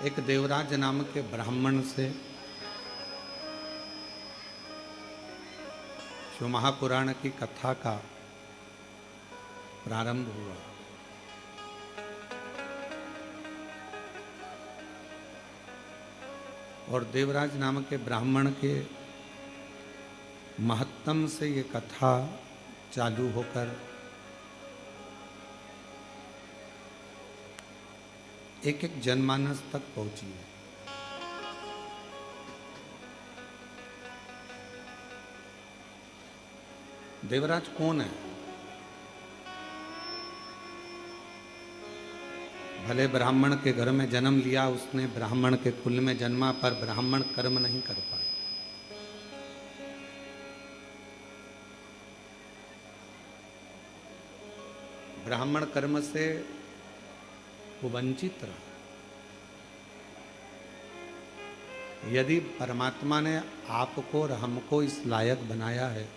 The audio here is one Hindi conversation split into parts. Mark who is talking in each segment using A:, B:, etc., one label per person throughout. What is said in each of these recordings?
A: एक देवराज नाम के ब्राह्मण से जो महापुराण की कथा का प्रारंभ हुआ। और देवराज नाम के ब्राह्मण के महत्तम से ये कथा चालू होकर एक एक जनमानस तक पहुंची है। देवराज कौन है? भले ब्राह्मण के घर में जन्म लिया उसने, ब्राह्मण के कुल में जन्मा, पर ब्राह्मण कर्म नहीं कर पाए। ब्राह्मण कर्म से वो वंचित रहा। यदि परमात्मा ने आपको और हमको इस लायक बनाया है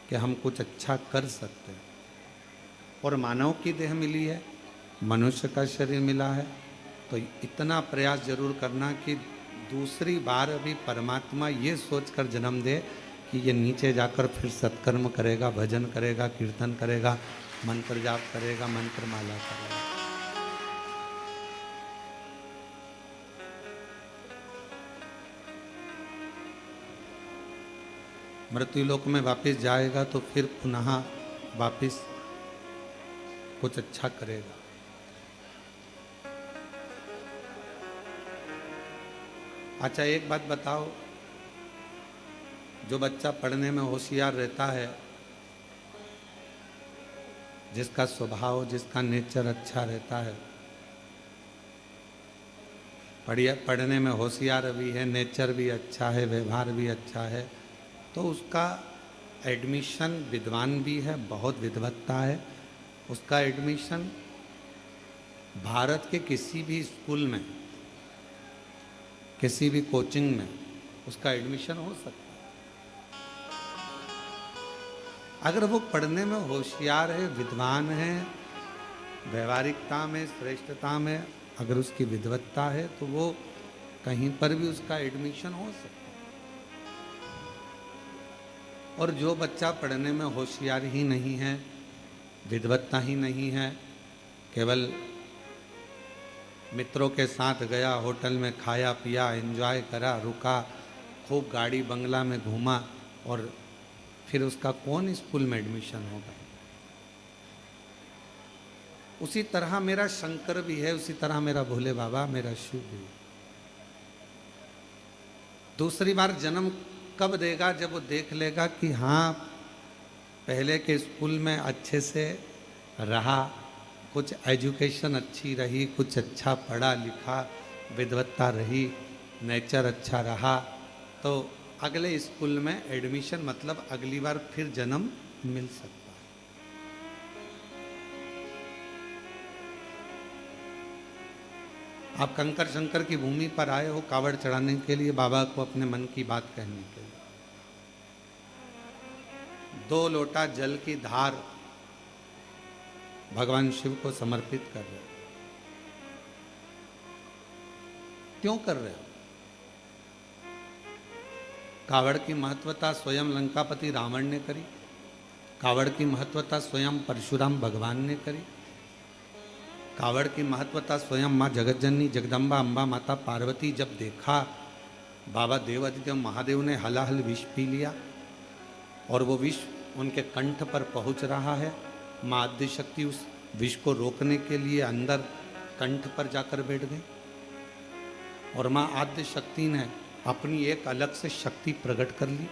A: कि हम कुछ अच्छा कर सकते हैं और मानव की देह मिली है, मनुष्य का शरीर मिला है, तो इतना प्रयास जरूर करना कि दूसरी बार अभी परमात्मा ये सोचकर जन्म दे कि ये नीचे जाकर फिर सत्कर्म करेगा, भजन करेगा, कीर्तन करेगा, मंत्र जाप करेगा, मंत्र माला करेगा। मृत्युलोक में वापस जाएगा तो फिर पुनः वापस कुछ अच्छा करेगा। अच्छा, एक बात बताओ, जो बच्चा पढ़ने में होशियार रहता है, जिसका स्वभाव, जिसका नेचर अच्छा रहता है, पढ़ने में होशियार भी है, नेचर भी अच्छा है, व्यवहार भी अच्छा है, तो उसका एडमिशन, विद्वान भी है, बहुत विद्वत्ता है, उसका एडमिशन भारत के किसी भी स्कूल में, किसी भी कोचिंग में उसका एडमिशन हो सकता है। अगर वो पढ़ने में होशियार है, विद्वान है, व्यवहारिकता में, श्रेष्ठता में अगर उसकी विद्वत्ता है, तो वो कहीं पर भी उसका एडमिशन हो सकता है। और जो बच्चा पढ़ने में होशियार ही नहीं है, विद्वत्ता ही नहीं है, केवल मित्रों के साथ गया, होटल में खाया पिया, एंजॉय करा, रुका, खूब गाड़ी बंगला में घूमा, और फिर उसका कौन स्कूल में एडमिशन होगा? उसी तरह मेरा शंकर भी है, उसी तरह मेरा भोले बाबा, मेरा शिव भी है। दूसरी बार जन्म कब देगा? जब वो देख लेगा कि हाँ, पहले के स्कूल में अच्छे से रहा, कुछ एजुकेशन अच्छी रही, कुछ अच्छा पढ़ा लिखा, विद्वत्ता रही, नेचर अच्छा रहा, तो अगले स्कूल में एडमिशन, मतलब अगली बार फिर जन्म मिल सकता है। आप कंकर शंकर की भूमि पर आए हो कावड़ चढ़ाने के लिए, बाबा को अपने मन की बात कहने के लिए। 2 लोटा जल की धार भगवान शिव को समर्पित कर रहे हो। क्यों कर रहे हो? कावड़ की महत्वता स्वयं लंकापति रावण ने करी, कावड़ की महत्वता स्वयं परशुराम भगवान ने करी, कावड़ की महत्वता स्वयं माँ जगतजननी जगदम्बा अम्बा माता पार्वती जब देखा बाबा देवादिदेव महादेव ने हलाहल विष पी लिया और वो विष उनके कंठ पर पहुंच रहा है, माँ आद्य शक्ति उस विष को रोकने के लिए अंदर कंठ पर जाकर बैठ गई और माँ आद्य शक्ति ने अपनी एक अलग से शक्ति प्रकट कर ली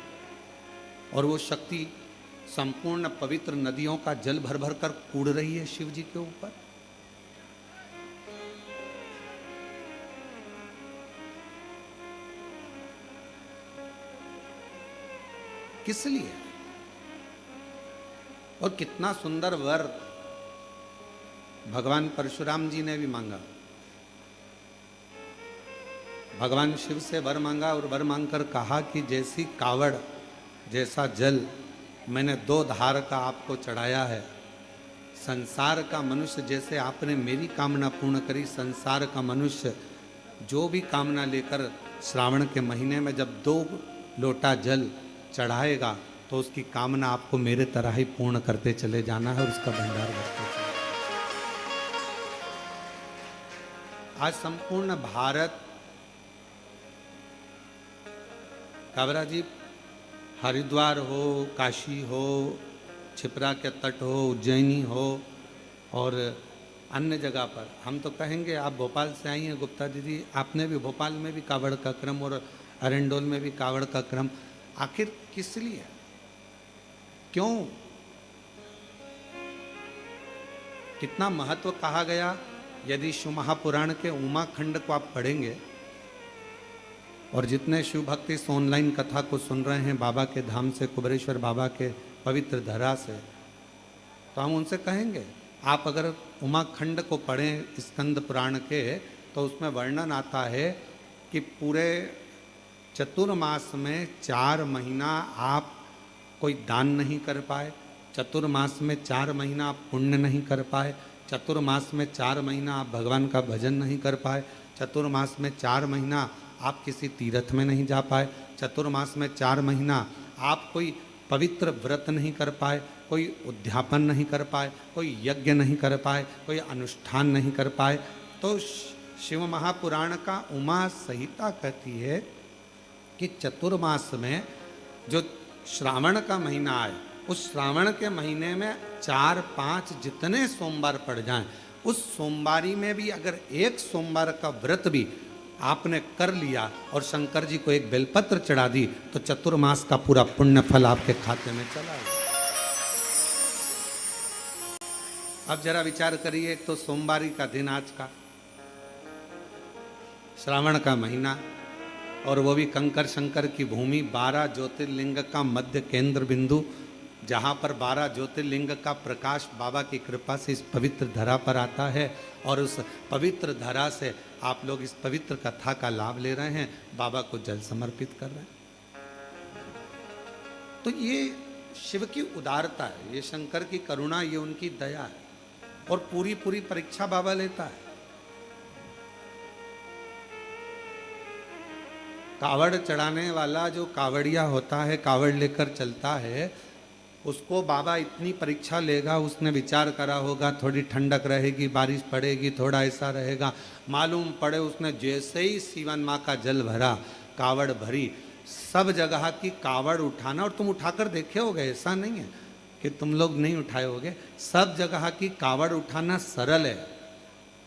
A: और वो शक्ति संपूर्ण पवित्र नदियों का जल भर भर कर कूड़ रही है शिव जी के ऊपर। किस लिए? और कितना सुंदर वर भगवान परशुराम जी ने भी मांगा। भगवान शिव से वर मांगा और वर मांगकर कहा कि जैसी कावड़, जैसा जल मैंने 2 धार का आपको चढ़ाया है, संसार का मनुष्य जैसे आपने मेरी कामना पूर्ण करी, संसार का मनुष्य जो भी कामना लेकर श्रावण के महीने में जब 2 लोटा जल चढ़ाएगा तो उसकी कामना आपको मेरे तरह ही पूर्ण करते चले जाना है और उसका भंडार भरते चले। आज संपूर्ण भारत, काबरा जी, हरिद्वार हो, काशी हो, छिपरा के तट हो, उज्जैनी हो और अन्य जगह पर, हम तो कहेंगे, आप भोपाल से आई हैं गुप्ता दीदी, आपने भी भोपाल में भी कावड़ का क्रम और अरेंडोल में भी कावड़ का क्रम, आखिर किस लिए, क्यों, कितना महत्व कहा गया। यदि शिव महापुराण के उमा खंड को आप पढ़ेंगे और जितने शिव भक्त इस ऑनलाइन कथा को सुन रहे हैं बाबा के धाम से, कुबेरेश्वर बाबा के पवित्र धरा से, तो हम उनसे कहेंगे आप अगर उमा खंड को पढ़ें स्कंद पुराण के, तो उसमें वर्णन आता है कि पूरे चतुर्मास में 4 महीना आप कोई दान नहीं कर पाए, चतुर्मास में 4 महीना आप पुण्य नहीं कर पाए, चतुर्मास में 4 महीना आप भगवान का भजन नहीं कर पाए, चतुर्मास में 4 महीना आप किसी तीर्थ में नहीं जा पाए, चतुर्मास में 4 महीना आप कोई पवित्र व्रत नहीं कर पाए, कोई उद्यापन नहीं कर पाए, कोई यज्ञ नहीं कर पाए, कोई अनुष्ठान नहीं कर पाए। तो शिव महापुराण का उमा संहिता कहती है कि चतुर्मास में जो श्रावण का महीना आए, उस श्रावण के महीने में 4-5 जितने सोमवार पड़ जाएं, उस सोमवारी में भी अगर एक सोमवार का व्रत भी आपने कर लिया और शंकर जी को एक बेलपत्र चढ़ा दी, तो चतुर्मास का पूरा पुण्य फल आपके खाते में चला गया। अब जरा विचार करिए, एक तो सोमवारी का दिन आज का, श्रावण का महीना, और वो भी कंकर शंकर की भूमि, 12 ज्योतिर्लिंग का मध्य केंद्र बिंदु, जहाँ पर 12 ज्योतिर्लिंग का प्रकाश बाबा की कृपा से इस पवित्र धरा पर आता है, और उस पवित्र धरा से आप लोग इस पवित्र कथा का लाभ ले रहे हैं, बाबा को जल समर्पित कर रहे हैं। तो ये शिव की उदारता है, ये शंकर की करुणा, ये उनकी दया है, और पूरी पूरी परीक्षा बाबा लेता है। कावड़ चढ़ाने वाला जो कावड़िया होता है, कावड़ लेकर चलता है, उसको बाबा इतनी परीक्षा लेगा, उसने विचार करा होगा थोड़ी ठंडक रहेगी, बारिश पड़ेगी, थोड़ा ऐसा रहेगा, मालूम पड़े उसने जैसे ही सीवन माँ का जल भरा, कावड़ भरी, सब जगह की कावड़ उठाना, और तुम उठाकर देखे होगे, ऐसा नहीं है कि तुम लोग नहीं उठाए होगे, सब जगह की कावड़ उठाना सरल है।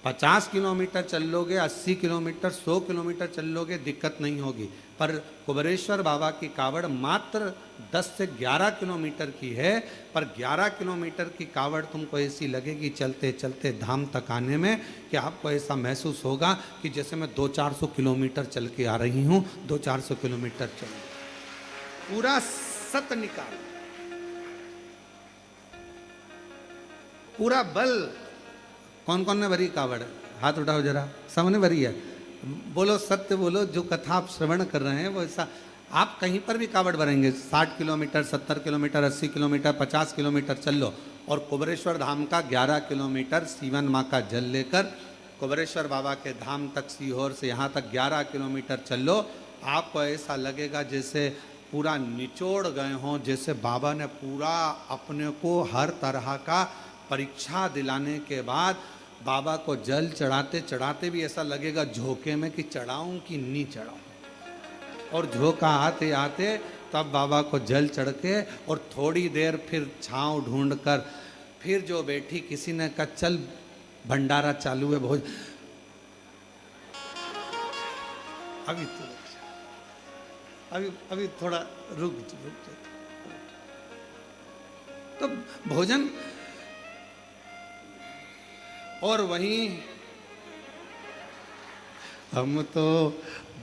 A: 50 किलोमीटर चल लोगे, 80 किलोमीटर, 100 किलोमीटर चल लोगे, दिक्कत नहीं होगी। पर कुबेरेश्वर बाबा की कावड़ मात्र 10 से 11 किलोमीटर की है, पर 11 किलोमीटर की कावड़ तुमको ऐसी लगेगी चलते चलते धाम तक आने में कि आपको ऐसा महसूस होगा कि जैसे मैं 200-400 किलोमीटर चल के आ रही हूँ, 200-400 किलोमीटर चल, पूरा सत निकाल, पूरा बल। कौन कौन ने भरी कावड़, हाथ उठाओ जरा, सबने भरी है, बोलो सत्य बोलो, जो कथा आप श्रवण कर रहे हैं वो ऐसा, आप कहीं पर भी कावड़ भरेंगे, 60 किलोमीटर, 70 किलोमीटर, 80 किलोमीटर, 50 किलोमीटर चल लो, और कुबेरेश्वर धाम का 11 किलोमीटर सीवन माँ का जल लेकर कुबेरेश्वर बाबा के धाम तक, सीहोर से यहाँ तक 11 किलोमीटर चल लो, आपको ऐसा लगेगा जैसे पूरा निचोड़ गए हों, जैसे बाबा ने पूरा अपने को हर तरह का परीक्षा दिलाने के बाद बाबा को जल चढ़ाते चढ़ाते भी ऐसा लगेगा झोंके में कि चढ़ाऊं कि नहीं चढ़ाऊं, और झोंका आते आते तब बाबा को जल चढ़ के, और थोड़ी देर फिर छांव ढूंढकर फिर जो बैठी, किसी ने कहा चल भंडारा चालू है भोज, अभी थोड़ा रुक तो भोजन, और वहीं हम तो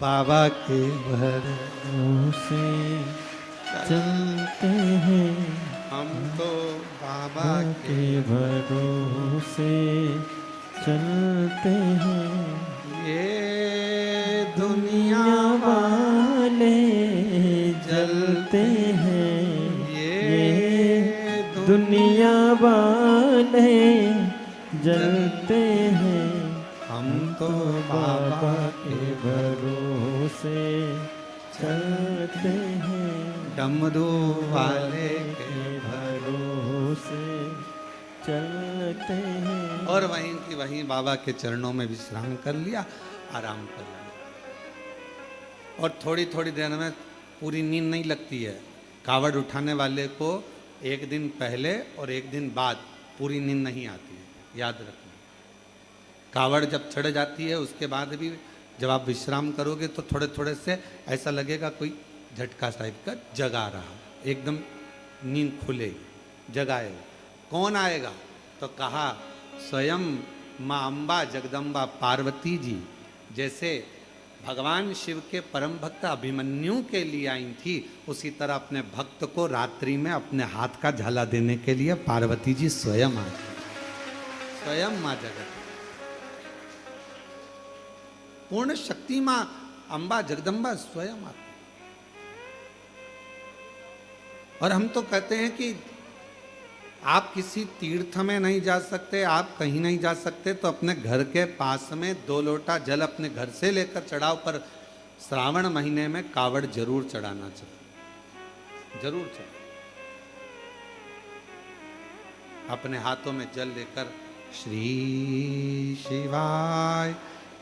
A: बाबा के भरोसे
B: चलते हैं,
A: हम तो बाबा के
B: भरोसे चलते हैं,
A: ये दुनिया
B: वाले जलते हैं,
A: ये
B: दुनिया वाले जलते हैं,
A: हम तो बाबा के
B: से चलते हैं,
A: डमरू वाले के
B: भरोसे चलते हैं।
A: और वहीं की वहीं बाबा के चरणों में विश्राम कर लिया, आराम कर लिया। और थोड़ी थोड़ी देर में पूरी नींद नहीं लगती है। कावड़ उठाने वाले को एक दिन पहले और एक दिन बाद पूरी नींद नहीं आती है, याद रखना। कावड़ जब चढ़ जाती है उसके बाद भी जब आप विश्राम करोगे तो थोड़े थोड़े से ऐसा लगेगा कोई झटका टाइप का जगा रहा, एकदम नींद खुलेगी, जगाएगा। कौन आएगा? तो कहा स्वयं माँ अम्बा जगदम्बा पार्वती जी जैसे भगवान शिव के परम भक्त अभिमन्यु के लिए आई थी, उसी तरह अपने भक्त को रात्रि में अपने हाथ का झाला देने के लिए पार्वती जी स्वयं आई, स्वयं माँ जगत पूर्ण शक्ति माँ अम्बा जगदम्बा स्वयं आती। और हम तो कहते हैं कि आप किसी तीर्थ में नहीं जा सकते, आप कहीं नहीं जा सकते, तो अपने घर के पास में 2 लोटा जल अपने घर से लेकर चढ़ाओ, पर श्रावण महीने में कावड़ जरूर चढ़ाना चाहिए, जरूर चढ़ाओ। अपने हाथों में जल लेकर श्री शिवाय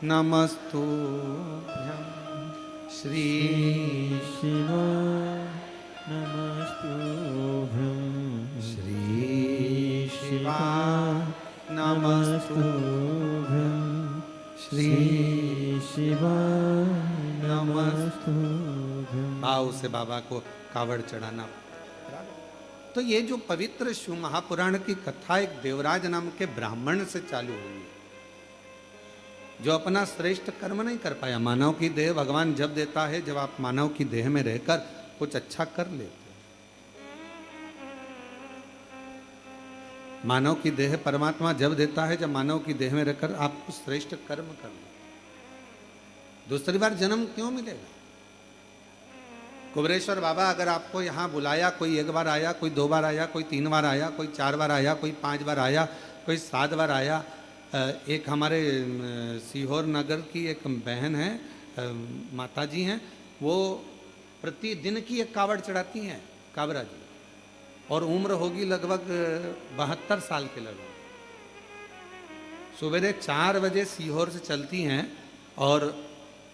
A: नमस्तुभ्यं, श्री
B: शिवाय नमस्तुभ्यं,
A: श्री शिवाय नमस्तुभ्यं, श्री
B: शिवाय नमस्तुभ्यं।
A: भाव से बाबा को कावड़ चढ़ाना। तो ये जो पवित्र शिव महापुराण की कथा एक देवराज नाम के ब्राह्मण से चालू हुई, जो अपना श्रेष्ठ कर्म नहीं कर पाया। मानव की देह भगवान जब देता है जब आप मानव की देह में रहकर कुछ अच्छा कर लेते। मानव की देह परमात्मा जब देता है जब मानव की देह में रहकर आप कुछ श्रेष्ठ कर्म कर ले। दूसरी बार जन्म क्यों मिलेगा? कुबरेश्वर बाबा अगर आपको यहाँ बुलाया, कोई 1 बार आया, कोई 2 बार आया, कोई 3 बार आया, कोई 4 बार आया, कोई 5 बार आया, कोई 7 बार आया। एक हमारे सीहोर नगर की एक बहन है, माता जी हैं, वो प्रतिदिन की एक कावड़ चढ़ाती हैं, काबरा जी, और उम्र होगी लगभग 72 साल के लगभग। सवेरे 4 बजे सीहोर से चलती हैं और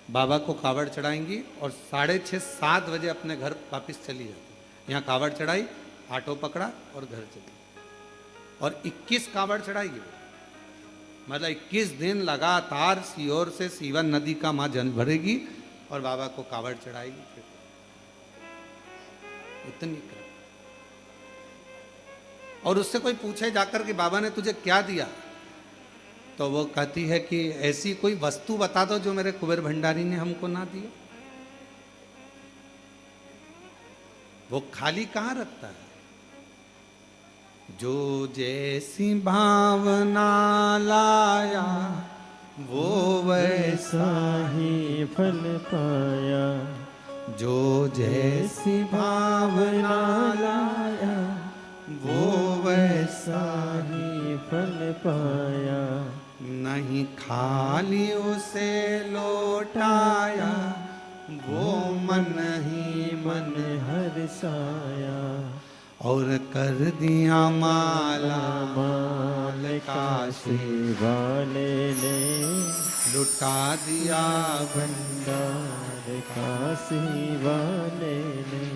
A: बाबा को कावड़ चढ़ाएंगी और 6:30-7 बजे अपने घर वापस चली जाती। यहाँ कावड़ चढ़ाई, ऑटो पकड़ा और घर चली, और 21 कावड़ चढ़ाई। मतलब 21 दिन लगातार सीहोर से सीवन नदी का माँ जल भरेगी और बाबा को कावड़ चढ़ाएगी। फिर इतनी कर। और उससे कोई पूछे जाकर कि बाबा ने तुझे क्या दिया, तो वो कहती है कि ऐसी कोई वस्तु बता दो जो मेरे कुबेर भंडारी ने हमको ना दिया। वो खाली कहाँ रखता है? जो जैसी भावना लाया वो
B: वैसा ही फल पाया,
A: जो जैसी भावना लाया वो वैसा
B: ही फल पाया।
A: नहीं खाली उसे लौटाया, वो मन ही
B: मन हर्षाया,
A: और कर दिया माला
B: माल काशी वाले ने,
A: लुटा दिया
B: भंडार काशी वाले ने,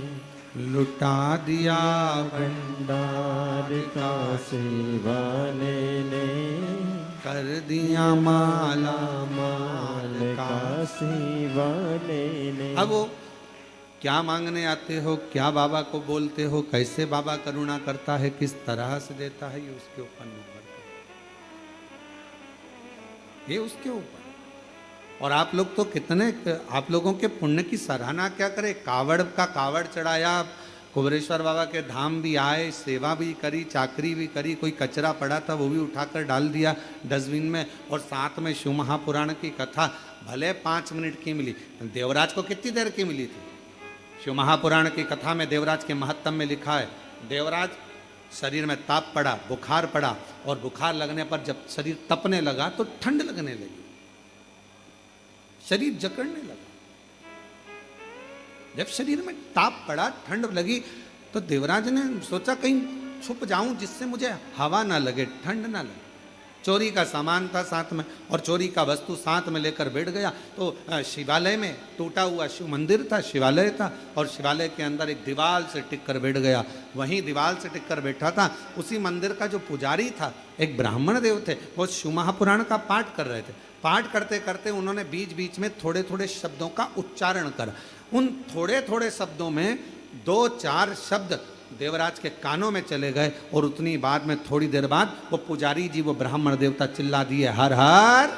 A: लुटा दिया
B: भंडार काशी वाले ने,
A: कर दिया माला
B: माल काशी वाले ने।
A: अब वो क्या मांगने आते हो, क्या बाबा को बोलते हो, कैसे बाबा करुणा करता है, किस तरह से देता है, ये उसके ऊपर निर्भर करता है, ये उसके ऊपर। और आप लोग तो कितने, आप लोगों के पुण्य की सराहना क्या करें। कावड़ का कावड़ चढ़ाया, कुबरेश्वर बाबा के धाम भी आए, सेवा भी करी, चाकरी भी करी, कोई कचरा पड़ा था वो भी उठाकर डाल दिया डस्टबिन में, और साथ में शिव महापुराण की कथा भले 5 मिनट की मिली, देवराज को कितनी देर की मिली थी? शिव महापुराण की कथा में देवराज के महत्तम में लिखा है, देवराज शरीर में ताप पड़ा, बुखार पड़ा, और बुखार लगने पर जब शरीर तपने लगा तो ठंड लगने लगी, शरीर जकड़ने लगा। जब शरीर में ताप पड़ा, ठंड लगी, तो देवराज ने सोचा कहीं छुप जाऊं जिससे मुझे हवा ना लगे, ठंड ना लगे। चोरी का सामान था साथ में और चोरी का वस्तु साथ में लेकर बैठ गया। तो शिवालय में टूटा हुआ शिव मंदिर था, शिवालय था, और शिवालय के अंदर एक दीवार से टिक कर बैठ गया। वहीं दीवार से टिक कर बैठा था। उसी मंदिर का जो पुजारी था, एक ब्राह्मण देव थे, वो शिव महापुराण का पाठ कर रहे थे। पाठ करते करते उन्होंने बीच बीच में थोड़े थोड़े शब्दों का उच्चारण करा। उन थोड़े थोड़े शब्दों में 2-4 शब्द देवराज के कानों में चले गए, और उतनी बाद में थोड़ी देर बाद वो पुजारी जी, वो ब्राह्मण देवता चिल्ला दिए, हर हर।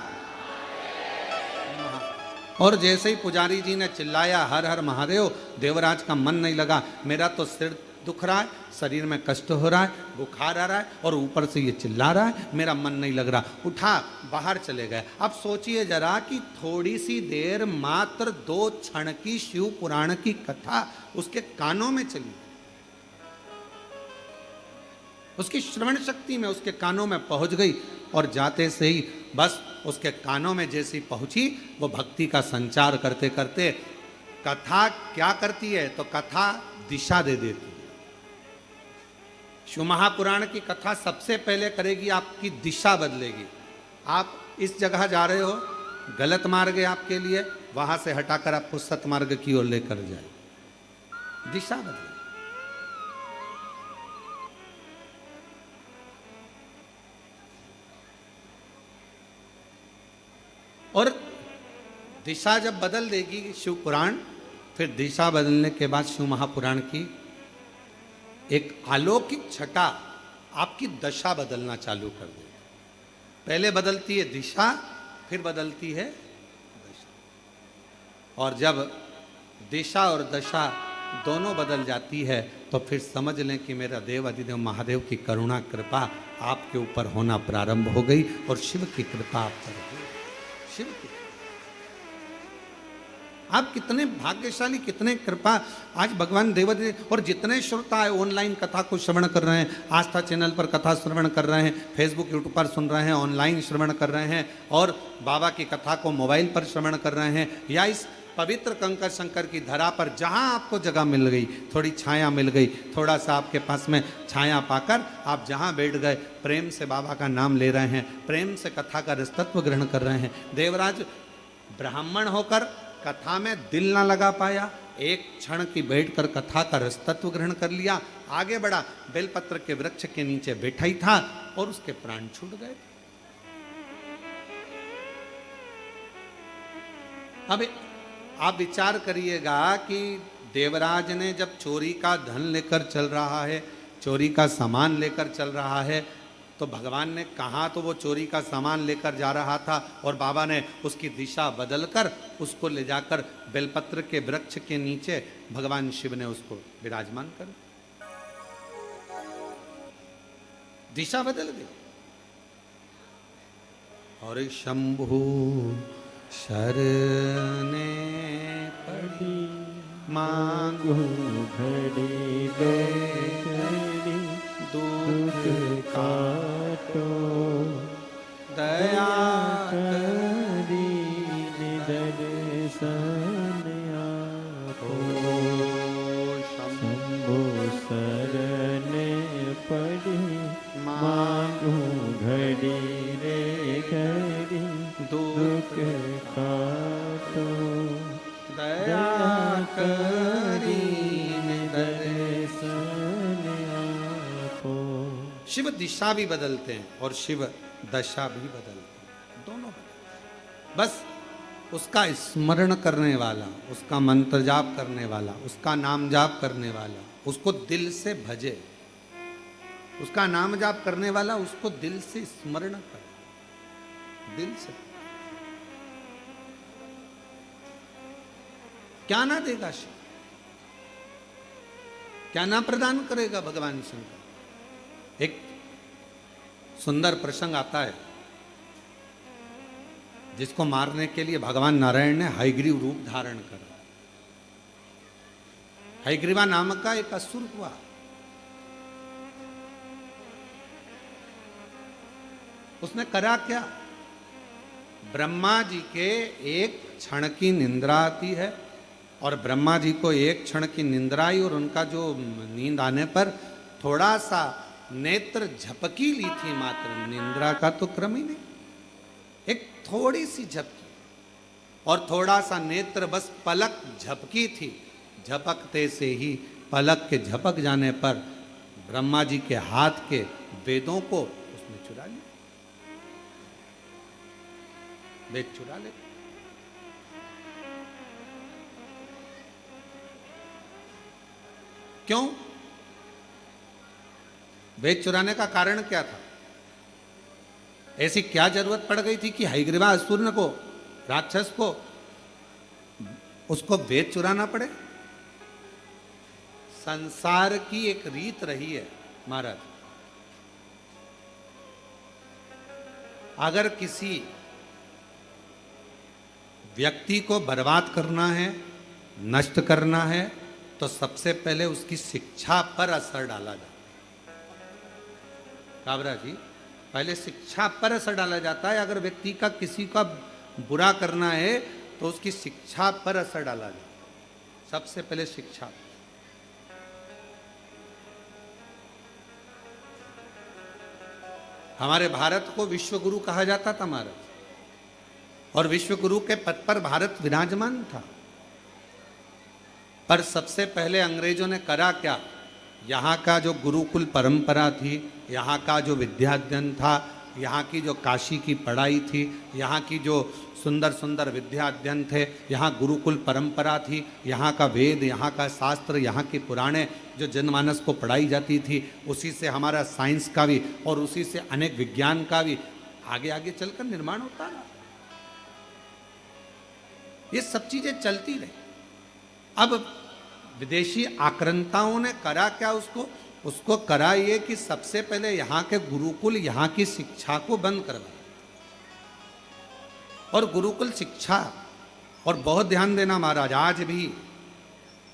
A: और जैसे ही पुजारी जी ने चिल्लाया हर हर महादेव, देवराज का मन नहीं लगा। मेरा तो सिर दुख रहा है, शरीर में कष्ट हो रहा है, बुखार आ रहा है, और ऊपर से ये चिल्ला रहा है, मेरा मन नहीं लग रहा। उठा बाहर चले गए। अब सोचिए जरा कि थोड़ी सी देर, मात्र 2 क्षण की शिव पुराण की कथा उसके कानों में चली, उसकी श्रवण शक्ति में उसके कानों में पहुंच गई, और जाते से ही बस उसके कानों में जैसी पहुंची, वो भक्ति का संचार करते करते, कथा क्या करती है, तो कथा दिशा दे देती है। शिव महापुराण की कथा सबसे पहले करेगी, आपकी दिशा बदलेगी। आप इस जगह जा रहे हो, गलत मार्ग है आपके लिए, वहां से हटाकर आपको सतमार्ग की ओर लेकर जाए, दिशा बदले। और दिशा जब बदल देगी शिव पुराण, फिर दिशा बदलने के बाद शिव महापुराण की एक अलौकिक छटा आपकी दशा बदलना चालू कर देगी। पहले बदलती है दिशा, फिर बदलती है दशा। और जब दिशा और दशा दोनों बदल जाती है, तो फिर समझ लें कि मेरा देव अधिदेव महादेव की करुणा कृपा आपके ऊपर होना प्रारंभ हो गई, और शिव की कृपा आप पर हो। शिव की, आप कितने भाग्यशाली, कितने कृपा। आज भगवान देवाधिदेव, और जितने श्रोता है ऑनलाइन कथा को श्रवण कर रहे हैं, आस्था चैनल पर कथा श्रवण कर रहे हैं, फेसबुक यूट्यूब पर सुन रहे हैं, ऑनलाइन श्रवण कर रहे हैं, और बाबा की कथा को मोबाइल पर श्रवण कर रहे हैं, या इस पवित्र कंकर शंकर की धरा पर जहां आपको जगह मिल गई, थोड़ी छाया मिल गई, थोड़ा सा आपके पास में छाया पाकर आप जहां बैठ गए, प्रेम से बाबा का नाम ले रहे हैं, प्रेम से कथा का रसतत्व ग्रहण कर रहे हैं। देवराज ब्राह्मण होकर कथा में दिल ना लगा पाया, एक क्षण की बैठकर कथा का रसतत्व ग्रहण कर लिया, आगे बढ़ा, बेलपत्र के वृक्ष के नीचे बैठा ही था, और उसके प्राण छूट गए। अब आप विचार करिएगा कि देवराज ने जब चोरी का धन लेकर चल रहा है, चोरी का सामान लेकर चल रहा है, तो भगवान ने कहा तो वो चोरी का सामान लेकर जा रहा था, और बाबा ने उसकी दिशा बदलकर उसको ले जाकर बेलपत्र के वृक्ष के नीचे भगवान शिव ने उसको विराजमान कर, दिशा बदल दी। और शंभु शरणे पड़ी, मांगू
B: घड़ी दो घड़ी, दुख काटो,
A: दया
B: करी दर्शन आपो। शंभु शरणे पड़ी, मांगू घड़ी रे घड़ी, दुख काटो,
A: दया करी
B: दर्शन आपो।
A: शिव दिशा भी बदलते हैं और शिव दशा भी बदलते हैं, दोनों बदलते। बस उसका स्मरण करने वाला, उसका मंत्र जाप करने वाला, उसका नाम जाप करने वाला उसको दिल से भजे, उसका नाम जाप करने वाला उसको दिल से स्मरण करे, दिल से। क्या ना देगा शिव, क्या ना प्रदान करेगा भगवान शंकर। एक सुंदर प्रसंग आता है जिसको मारने के लिए भगवान नारायण ने हयग्रीव रूप धारण करा। हयग्रीवा नामक का एक असुर हुआ, उसने करा क्या, ब्रह्मा जी के एक क्षण की निंद्रा आती है, और ब्रह्मा जी को एक क्षण की निंद्रा आई और उनका जो नींद आने पर थोड़ा सा नेत्र झपकी ली थी मात्र, निंद्रा का तो क्रम ही नहीं, एक थोड़ी सी झपकी और थोड़ा सा नेत्र, बस पलक झपकी थी। झपकते से ही पलक के झपक जाने पर ब्रह्मा जी के हाथ के वेदों को उसने चुरा लिया, वेद चुरा ले। क्यों? वेद चुराने का कारण क्या था? ऐसी क्या जरूरत पड़ गई थी कि हयग्रीवा असुर को, राक्षस को, उसको वेद चुराना पड़े? संसार की एक रीत रही है महाराज, अगर किसी व्यक्ति को बर्बाद करना है, नष्ट करना है, तो सबसे पहले उसकी शिक्षा पर असर डाला जाए। काबरा जी, पहले शिक्षा पर असर डाला जाता है। अगर व्यक्ति का किसी का बुरा करना है तो उसकी शिक्षा पर असर डाला जाए, सबसे पहले शिक्षा। हमारे भारत को विश्व गुरु कहा जाता था महाराज, और विश्व गुरु के पद पर भारत विराजमान था। पर सबसे पहले अंग्रेजों ने करा क्या? यहाँ का जो गुरुकुल परंपरा थी, यहाँ का जो विद्याध्ययन था, यहाँ की जो काशी की पढ़ाई थी, यहाँ की जो सुंदर सुंदर विद्या अध्ययन थे, यहाँ गुरुकुल परंपरा थी, यहाँ का वेद, यहाँ का शास्त्र, यहाँ की पुराणे जो जनमानस को पढ़ाई जाती थी, उसी से हमारा साइंस का भी और उसी से अनेक विज्ञान का भी आगे आगे चलकर निर्माण होता है। ये सब चीजें चलती रही। अब विदेशी आक्रांताओं ने करा क्या? उसको करा ये कि सबसे पहले यहाँ के गुरुकुल, यहाँ की शिक्षा को बंद करवा। और गुरुकुल शिक्षा, और बहुत ध्यान देना महाराज, आज भी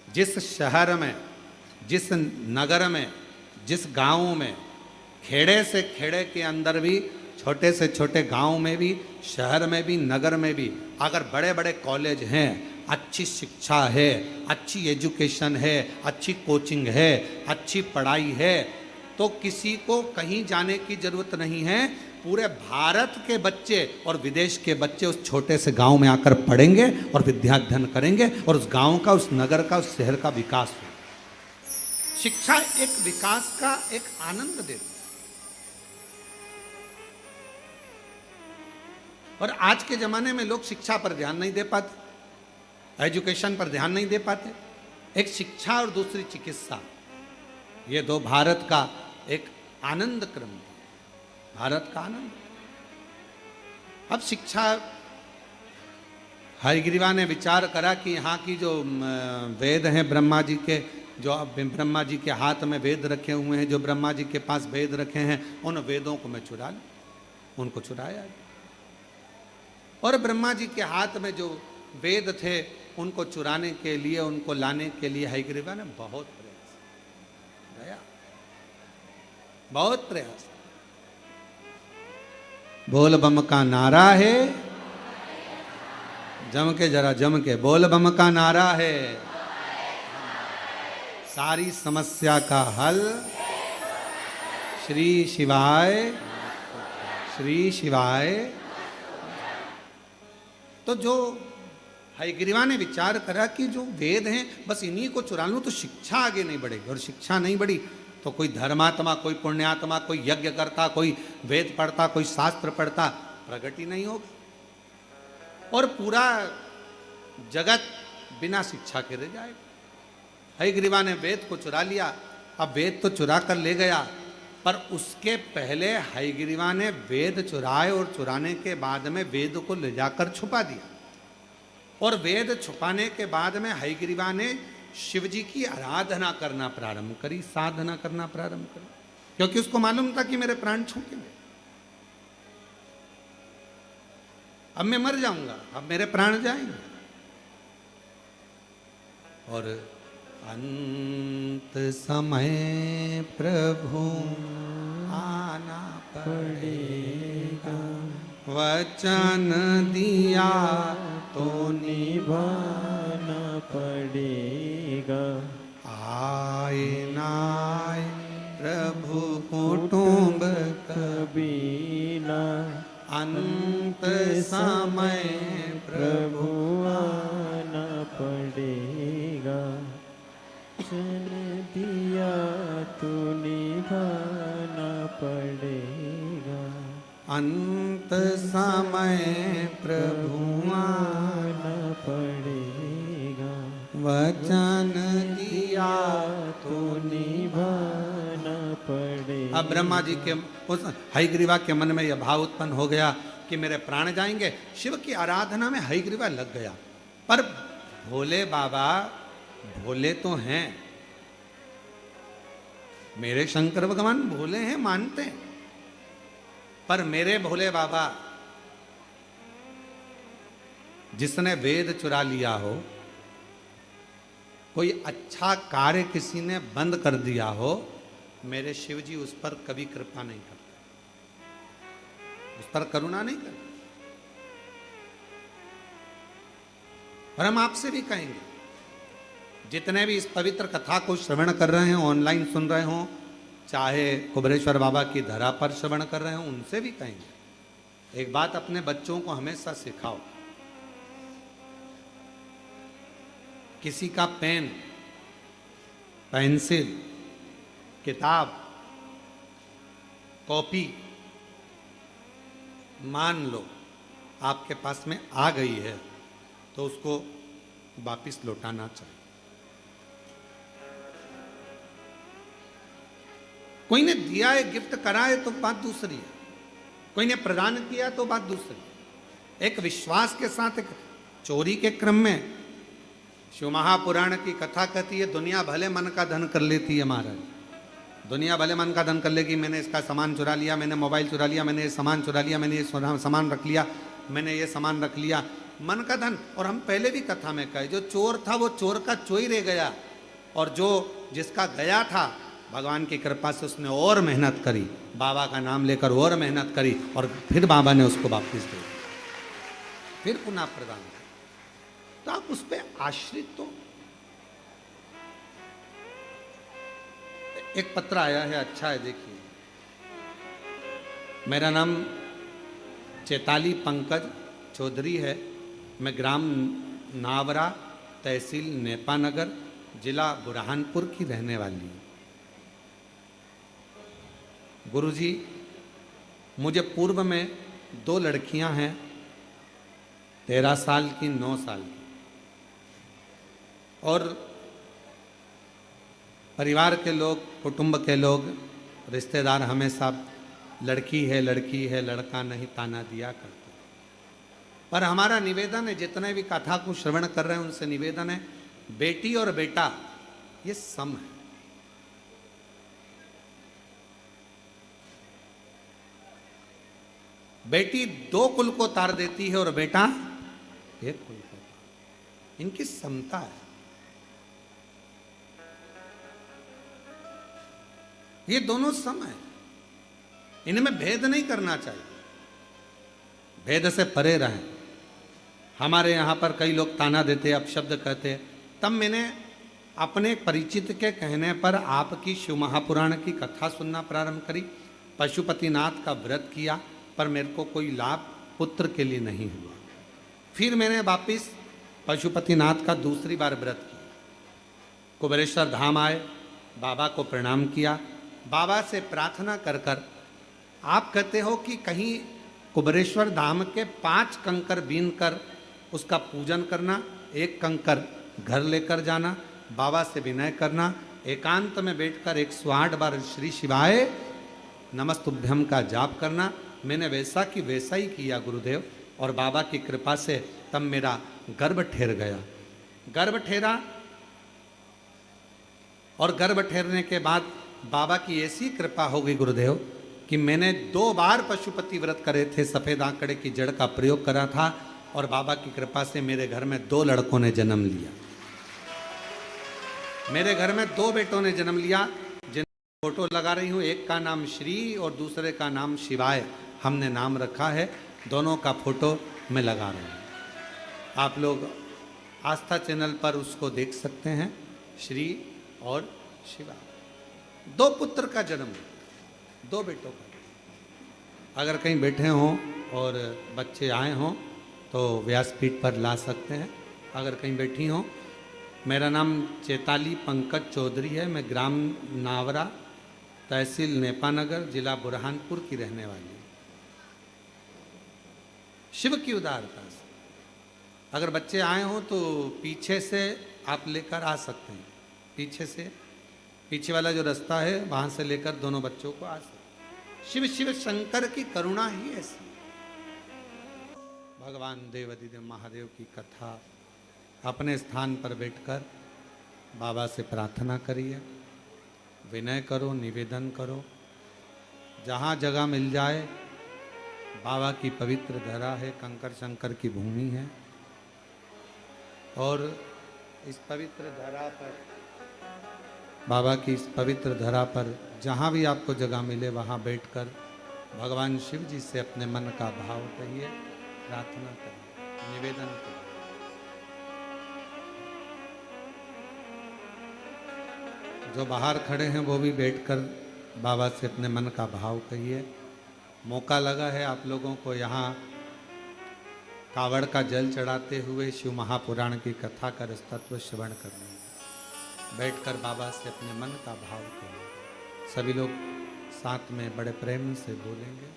A: जिस शहर में, जिस नगर में, जिस गांव में, खेड़े से खेड़े के अंदर भी, छोटे से छोटे गांव में भी, शहर में भी, नगर में भी, अगर बड़े बड़े कॉलेज हैं, अच्छी शिक्षा है, अच्छी एजुकेशन है, अच्छी कोचिंग है, अच्छी पढ़ाई है, तो किसी को कहीं जाने की जरूरत नहीं है। पूरे भारत के बच्चे और विदेश के बच्चे उस छोटे से गांव में आकर पढ़ेंगे और विद्याध्ययन करेंगे, और उस गांव का, उस नगर का, उस शहर का विकास हो। शिक्षा एक विकास का एक आनंद देती है। और आज के जमाने में लोग शिक्षा पर ध्यान नहीं दे पाते, एजुकेशन पर ध्यान नहीं दे पाते। एक शिक्षा और दूसरी चिकित्सा, ये दो भारत का एक आनंद क्रम, भारत का आनंद। अब शिक्षा, हयग्रीवा ने विचार करा कि यहाँ की जो वेद हैं ब्रह्मा जी के, जो ब्रह्मा जी के हाथ में वेद रखे हुए हैं, जो ब्रह्मा जी के पास वेद रखे हैं, उन वेदों को मैं चुरा लूं। उनको चुराया, और ब्रह्मा जी के हाथ में जो वेद थे उनको चुराने के लिए, उनको लाने के लिए हयग्रीवा ने बहुत प्रयास किया, बहुत प्रयास। बोल बम का नारा है, जम के, जरा जम के बोल बम का नारा है, सारी समस्या का हल श्री शिवाय, श्री शिवाय। तो जो हयग्रीवा ने विचार करा कि जो वेद हैं बस इन्हीं को चुरा लूं तो शिक्षा आगे नहीं बढ़ेगी, और शिक्षा नहीं बढ़ी तो कोई धर्मात्मा, कोई पुण्यात्मा, कोई यज्ञ करता, कोई वेद पढ़ता, कोई शास्त्र पढ़ता प्रगट ही नहीं होगा, और पूरा जगत बिना शिक्षा के रह जाएगा। हयग्रीवा ने वेद को चुरा लिया। अब वेद तो चुरा कर ले गया, पर उसके पहले हयग्रीवा ने वेद चुराए, और चुराने के बाद में वेद को ले जाकर छुपा दिया, और वेद छुपाने के बाद में हयग्रीवा ने शिव जी की आराधना करना प्रारंभ करी, साधना करना प्रारंभ करी, क्योंकि उसको मालूम था कि मेरे प्राण छूटेंगे, अब मैं मर जाऊंगा, अब मेरे प्राण जाएंगे। और अंत समय प्रभु आना पड़ेगा, वचन दिया तो
B: निभाना पड़ेगा।
A: अंत समय
B: प्रभु आना पड़ेगा, जन दिया तो निभाना पड़ेगा।
A: अंत समय प्रभु
B: आना पड़ेगा,
A: वचन दिया
B: तो निभाना पड़ेगा।
A: अब ब्रह्मा जी के उस हयग्रीवा के मन में यह भाव उत्पन्न हो गया कि मेरे प्राण जाएंगे। शिव की आराधना में हयग्रीवा लग गया, पर भोले बाबा भोले तो हैं, मेरे शंकर भगवान भोले हैं, मानते हैं, पर मेरे भोले बाबा जिसने वेद चुरा लिया हो, कोई अच्छा कार्य किसी ने बंद कर दिया हो, मेरे शिव जी उस पर कभी कृपा नहीं करते, उस पर करुणा नहीं करते। और हम आपसे भी कहेंगे, जितने भी इस पवित्र कथा को श्रवण कर रहे हैं, ऑनलाइन सुन रहे हो, चाहे कुबेरेश्वर बाबा की धरा पर श्रवण कर रहे हो, उनसे भी कहेंगे, एक बात अपने बच्चों को हमेशा सिखाओ, किसी का पेन, पेंसिल, किताब, कॉपी मान लो आपके पास में आ गई है तो उसको वापिस लौटाना चाहिए। कोई ने दिया है, गिफ्ट करा है तो बात दूसरी है, कोई ने प्रदान किया तो बात दूसरी है। एक विश्वास के साथ, एक चोरी के क्रम में शिव महापुराण की कथा कहती है, दुनिया भले मन का धन कर लेती है महाराज, दुनिया भले मन का धन कर लेगी, मैंने इसका सामान चुरा लिया, मैंने मोबाइल चुरा लिया, मैंने ये सामान चुरा लिया, मैंने ये सामान रख लिया, मैंने ये सामान रख लिया, मन का धन। और हम पहले भी कथा में कहे, जो चोर था वो चोर का चोरी रह गया, और जो जिसका गया था भगवान की कृपा से उसने और मेहनत करी, बाबा का नाम लेकर और मेहनत करी, और फिर बाबा ने उसको वापस दे दिया, फिर पुनः प्रदान किया। तो आप उस पर आश्रित तो। एक पत्र आया है, अच्छा है, देखिए। मेरा नाम चैताली पंकज चौधरी है, मैं ग्राम नावरा, तहसील नेपानगर, जिला बुरहानपुर की रहने वाली हूँ। गुरुजी, मुझे पूर्व में 2 लड़कियां हैं, 13 साल की, 9 साल की, और परिवार के लोग, कुटुंब के लोग, रिश्तेदार हमेशा लड़की है, लड़की है, लड़का नहीं ताना दिया करते। पर हमारा निवेदन है, जितने भी कथा को श्रवण कर रहे हैं उनसे निवेदन है, बेटी और बेटा ये सम है। बेटी 2 कुल को तार देती है और बेटा 1 कुल को तार, इनकी समता है। ये दोनों सम है, इनमें भेद नहीं करना चाहिए, भेद से परे रहें। हमारे यहाँ पर कई लोग ताना देते, अपशब्द कहते, तब मैंने अपने परिचित के कहने पर आपकी शिव महापुराण की कथा सुनना प्रारंभ करी, पशुपतिनाथ का व्रत किया, पर मेरे को कोई लाभ पुत्र के लिए नहीं हुआ। फिर मैंने वापिस पशुपतिनाथ का दूसरी बार व्रत किया, कुबेरेश्वर धाम आए, बाबा को प्रणाम किया, बाबा से प्रार्थना कर कर, आप कहते हो कि कहीं कुबेरेश्वर धाम के 5 कंकर बीन कर उसका पूजन करना, 1 कंकर घर लेकर जाना, बाबा से विनय करना, एकांत में बैठकर 108 बार श्री शिवाय नमस्तुभ्यम का जाप करना। मैंने वैसा कि वैसा ही किया गुरुदेव, और बाबा की कृपा से तब मेरा गर्भ ठहर गया। गर्भ ठहरा, और गर्भ ठहरने के बाद बाबा की ऐसी कृपा हो गई गुरुदेव कि मैंने 2 बार पशुपति व्रत करे थे, सफ़ेद आंकड़े की जड़ का प्रयोग करा था, और बाबा की कृपा से मेरे घर में 2 लड़कों ने जन्म लिया। मेरे घर में 2 बेटों ने जन्म लिया, जिन फोटो लगा रही हूँ, एक का नाम श्री और दूसरे का नाम शिवाय हमने नाम रखा है, दोनों का फोटो मैं लगा रहा हूँ। आप लोग आस्था चैनल पर उसको देख सकते हैं, श्री और शिवा। 2 पुत्र का जन्म, 2 बेटों का। अगर कहीं बैठे हों और बच्चे आए हों तो व्यासपीठ पर ला सकते हैं, अगर कहीं बैठी हों। मेरा नाम चैताली पंकज चौधरी है। मैं ग्राम नावरा, तहसील नेपानगर, जिला बुरहानपुर की रहने वाली हूँ। शिव की उदारता से अगर बच्चे आए हों तो पीछे से आप लेकर आ सकते हैं। पीछे से, पीछे वाला जो रास्ता है वहाँ से लेकर दोनों बच्चों को आ सकते हैं। शिव शिव शंकर की करुणा ही ऐसी। भगवान देवाधिदेव महादेव की कथा अपने स्थान पर बैठकर बाबा से प्रार्थना करिए, विनय करो, निवेदन करो। जहाँ जगह मिल जाए, बाबा की पवित्र धरा है, कंकर शंकर की भूमि है, और इस पवित्र धरा पर, बाबा की इस पवित्र धरा पर जहाँ भी आपको जगह मिले वहाँ बैठकर भगवान शिव जी से अपने मन का भाव कहिए, प्रार्थना करिए, निवेदन करिए। जो बाहर खड़े हैं वो भी बैठकर बाबा से अपने मन का भाव कहिए। मौका लगा है आप लोगों को यहाँ कावड़ का जल चढ़ाते हुए शिव महापुराण की कथा का रसतत्व श्रवण करने में बैठकर बाबा से अपने मन का भाव कहिए। सभी लोग साथ में बड़े प्रेम से बोलेंगे।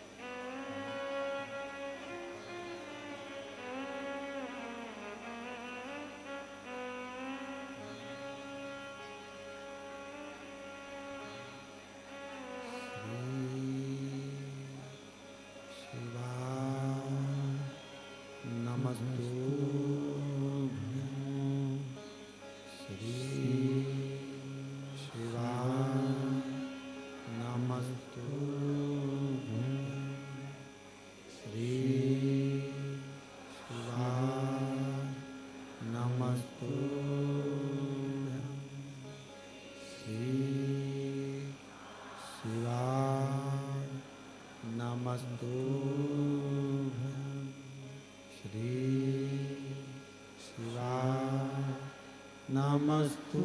A: नमस्तु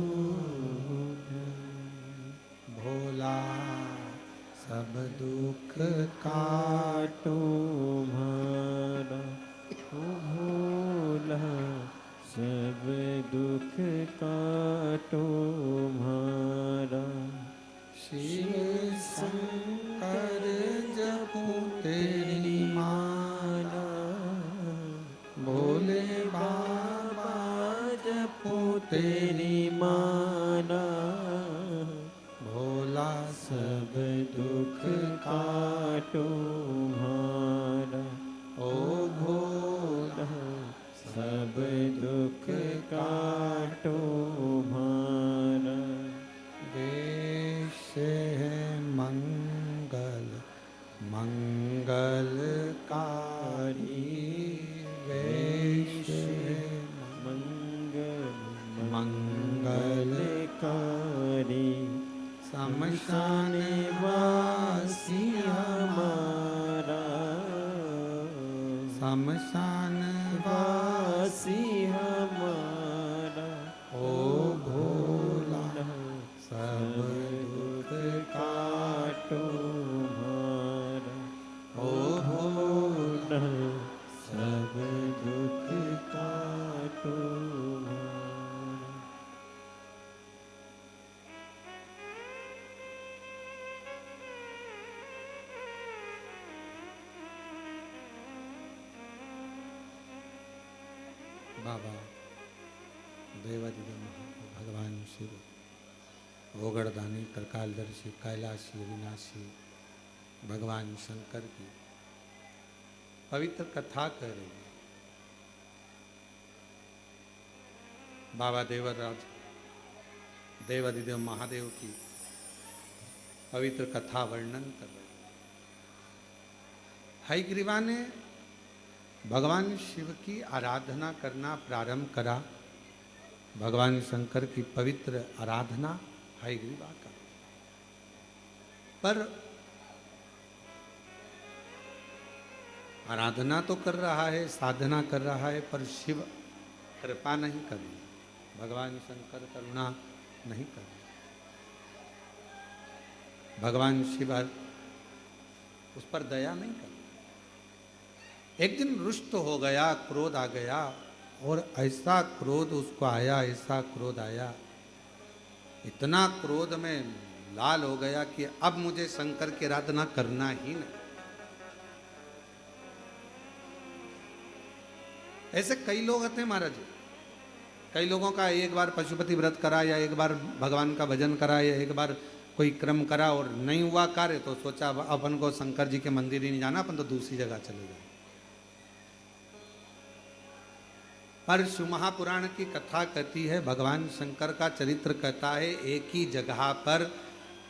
A: भोला सब दुख काटो
B: तुम्हारा भोला सब दुख काटो तुम्हारा।
A: शिव शंकर जपो तेरी माला, भोले बाबा जपो तेरी माला, भोला
B: सब दुख काटो तुम्हारा।
A: ओ भोला
B: सब दुख काटो तुम्हारा।
A: वेश है मंगल मंगलकारी, वेश है
B: मंगलकारी।
A: शमशान
B: वासी हमारा,
A: शमशान
B: वासी हमारा।
A: ओ भोला सब
B: दुख काटो तुम्हारा।
A: ओ भोला
B: सब दुख काटो तुम्हारा।
A: बाबा देवाधिदेव महादेव भगवान शिव, ओगड़दानी, त्रिकालदर्शी, कैलाशी, अविनाशी भगवान शंकर की पवित्र कथा कर रही है। बाबा देवराज देवाधिदेव महादेव की पवित्र कथा वर्णन कर रहे हैं। हयग्रीवा ने भगवान शिव की आराधना करना प्रारंभ करा। भगवान शंकर की पवित्र आराधना हयग्रीवा का, पर आराधना तो कर रहा है, साधना कर रहा है, पर शिव कृपा नहीं कर रहे, भगवान शंकर करुणा नहीं कर रहे। भगवान शिव उस पर दया नहीं कर रहे। एक दिन रुष्ट हो गया, क्रोध आ गया, और ऐसा क्रोध उसको आया, ऐसा क्रोध आया, इतना क्रोध में लाल हो गया कि अब मुझे शंकर की आराधना करना ही नहीं। ऐसे कई लोग होते हैं महाराज जी। कई लोगों का एक बार पशुपति व्रत करा, या एक बार भगवान का भजन करा, या एक बार कोई क्रम करा और नहीं हुआ कार्य, तो सोचा अपन को शंकर जी के मंदिर ही नहीं जाना, अपन तो दूसरी जगह चले जाए। पर शिव महापुराण की कथा कहती है, भगवान शंकर का चरित्र कहता है, एक ही जगह पर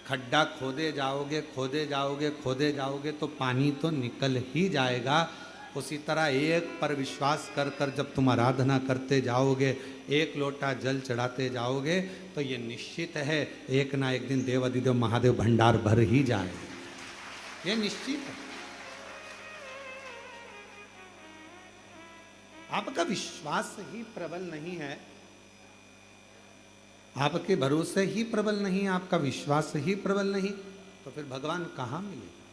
A: खड्डा खोदे जाओगे, खोदे जाओगे, खोदे जाओगे तो पानी तो निकल ही जाएगा। उसी तरह एक पर विश्वास कर कर जब तुम आराधना करते जाओगे, एक लोटा जल चढ़ाते जाओगे, तो ये निश्चित है एक ना एक दिन देव अधिदेव महादेव भंडार भर ही जाए, ये निश्चित है। आपका विश्वास ही प्रबल नहीं है, आपके भरोसे ही प्रबल नहीं, आपका विश्वास ही प्रबल नहीं, तो फिर भगवान कहाँ मिलेगा,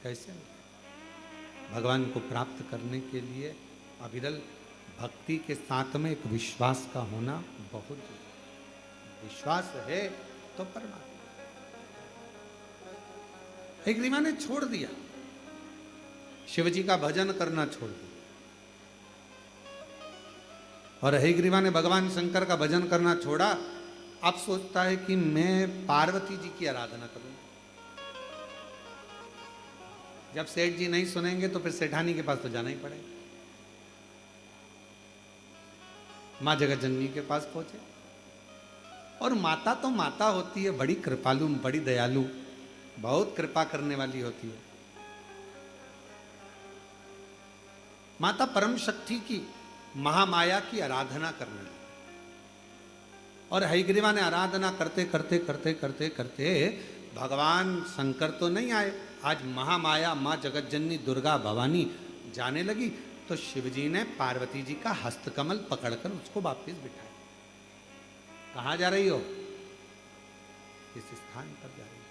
A: कैसे मिलेगा? भगवान को प्राप्त करने के लिए अविरल भक्ति के साथ में एक विश्वास का होना बहुत जरूरी। विश्वास है तो परमात्मा। हयग्रीवा ने छोड़ दिया, शिवजी का भजन करना छोड़ दिया, और हयग्रीवा ने भगवान शंकर का भजन करना छोड़ा। अब सोचता है कि मैं पार्वती जी की आराधना करूं। जब सेठ जी नहीं सुनेंगे तो फिर सेठानी के पास तो जाना ही पड़ेगा। मां जगतजननी के पास पहुंचे, और माता तो माता होती है, बड़ी कृपालु, बड़ी दयालु, बहुत कृपा करने वाली होती है। माता परम शक्ति की, महामाया की आराधना करने लगी, और हयग्रीवा ने आराधना करते करते करते करते करते भगवान शंकर तो नहीं आए, आज महामाया माँ जगतजननी दुर्गा भवानी जाने लगी, तो शिवजी ने पार्वती जी का हस्तकमल पकड़कर उसको वापस बिठाया। कहाँ जा रही हो? इस स्थान पर जा रही हो।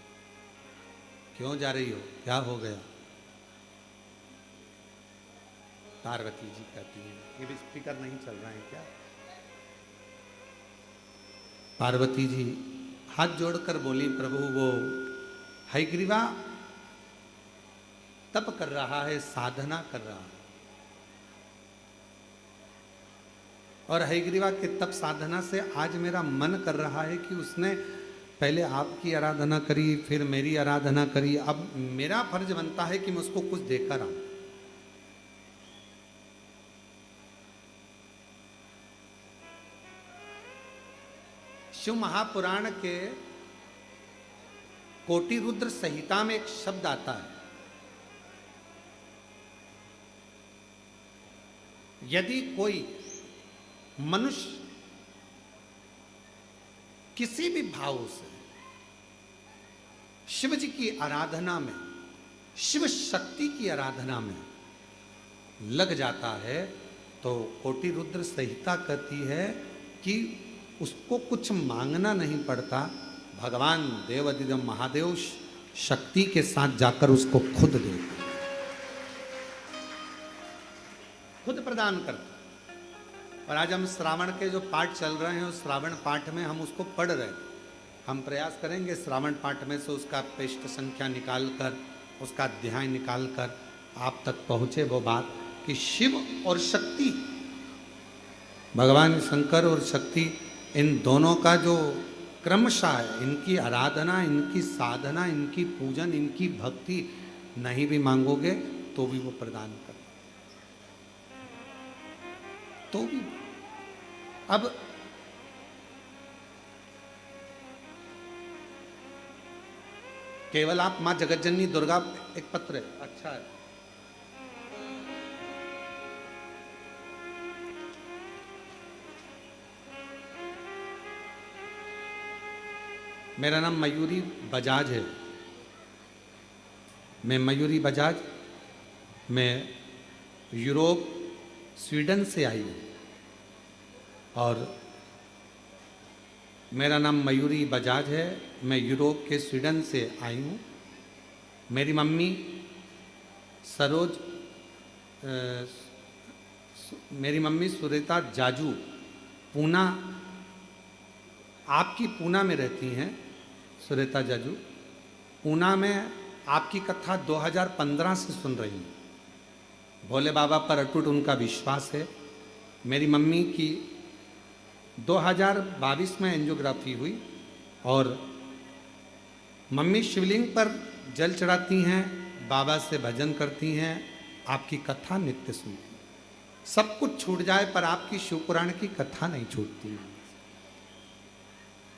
A: क्यों जा रही हो? क्या हो गया? पार्वती जी कहती है, ये भी स्पीकर नहीं चल रहा है क्या? पार्वती जी हाथ जोड़कर बोली, प्रभु वो हयग्रीवा तप कर रहा है, साधना कर रहा है, और हयग्रीवा के तप साधना से आज मेरा मन कर रहा है कि उसने पहले आपकी आराधना करी, फिर मेरी आराधना करी, अब मेरा फर्ज बनता है कि मैं उसको कुछ देकर आऊं। शिव महापुराण के कोटि रुद्र संहिता में एक शब्द आता है, यदि कोई मनुष्य किसी भी भाव से शिव जी की आराधना में, शिव शक्ति की आराधना में लग जाता है, तो कोटि रुद्र संहिता कहती है कि उसको कुछ मांगना नहीं पड़ता, भगवान देवाधिदेव महादेव शक्ति के साथ जाकर उसको खुद दे, खुद प्रदान करता। और आज हम श्रावण के जो पाठ चल रहे हैं, उस श्रावण पाठ में हम उसको पढ़ रहे हैं। हम प्रयास करेंगे श्रावण पाठ में से उसका पृष्ठ संख्या निकाल कर, उसका अध्याय निकाल कर आप तक पहुँचे वो बात कि शिव और शक्ति, भगवान शंकर और शक्ति, इन दोनों का जो क्रमशः है, इनकी आराधना, इनकी साधना, इनकी पूजन, इनकी भक्ति नहीं भी मांगोगे तो भी वो प्रदान कर, तो भी। अब केवल आप मां जगतजननी दुर्गा, एक पत्र है, अच्छा है, मेरा नाम मयूरी बजाज है, मैं मयूरी बजाज, मैं यूरोप स्वीडन से आई हूँ, और मेरा नाम मयूरी बजाज है, मैं यूरोप के स्वीडन से आई हूँ। मेरी मम्मी सरोज मेरी मम्मी सुरेता जाजू पूना, आपकी पूना में रहती हैं, सुरेता जाजू पूना में आपकी कथा 2015 से सुन रही हूँ। भोले बाबा पर अटूट उनका विश्वास है। मेरी मम्मी की 2022 में एंजियोग्राफी हुई और मम्मी शिवलिंग पर जल चढ़ाती हैं, बाबा से भजन करती हैं, आपकी कथा नित्य सुनती हैं। सब कुछ छूट जाए पर आपकी शिवपुराण की कथा नहीं छूटती।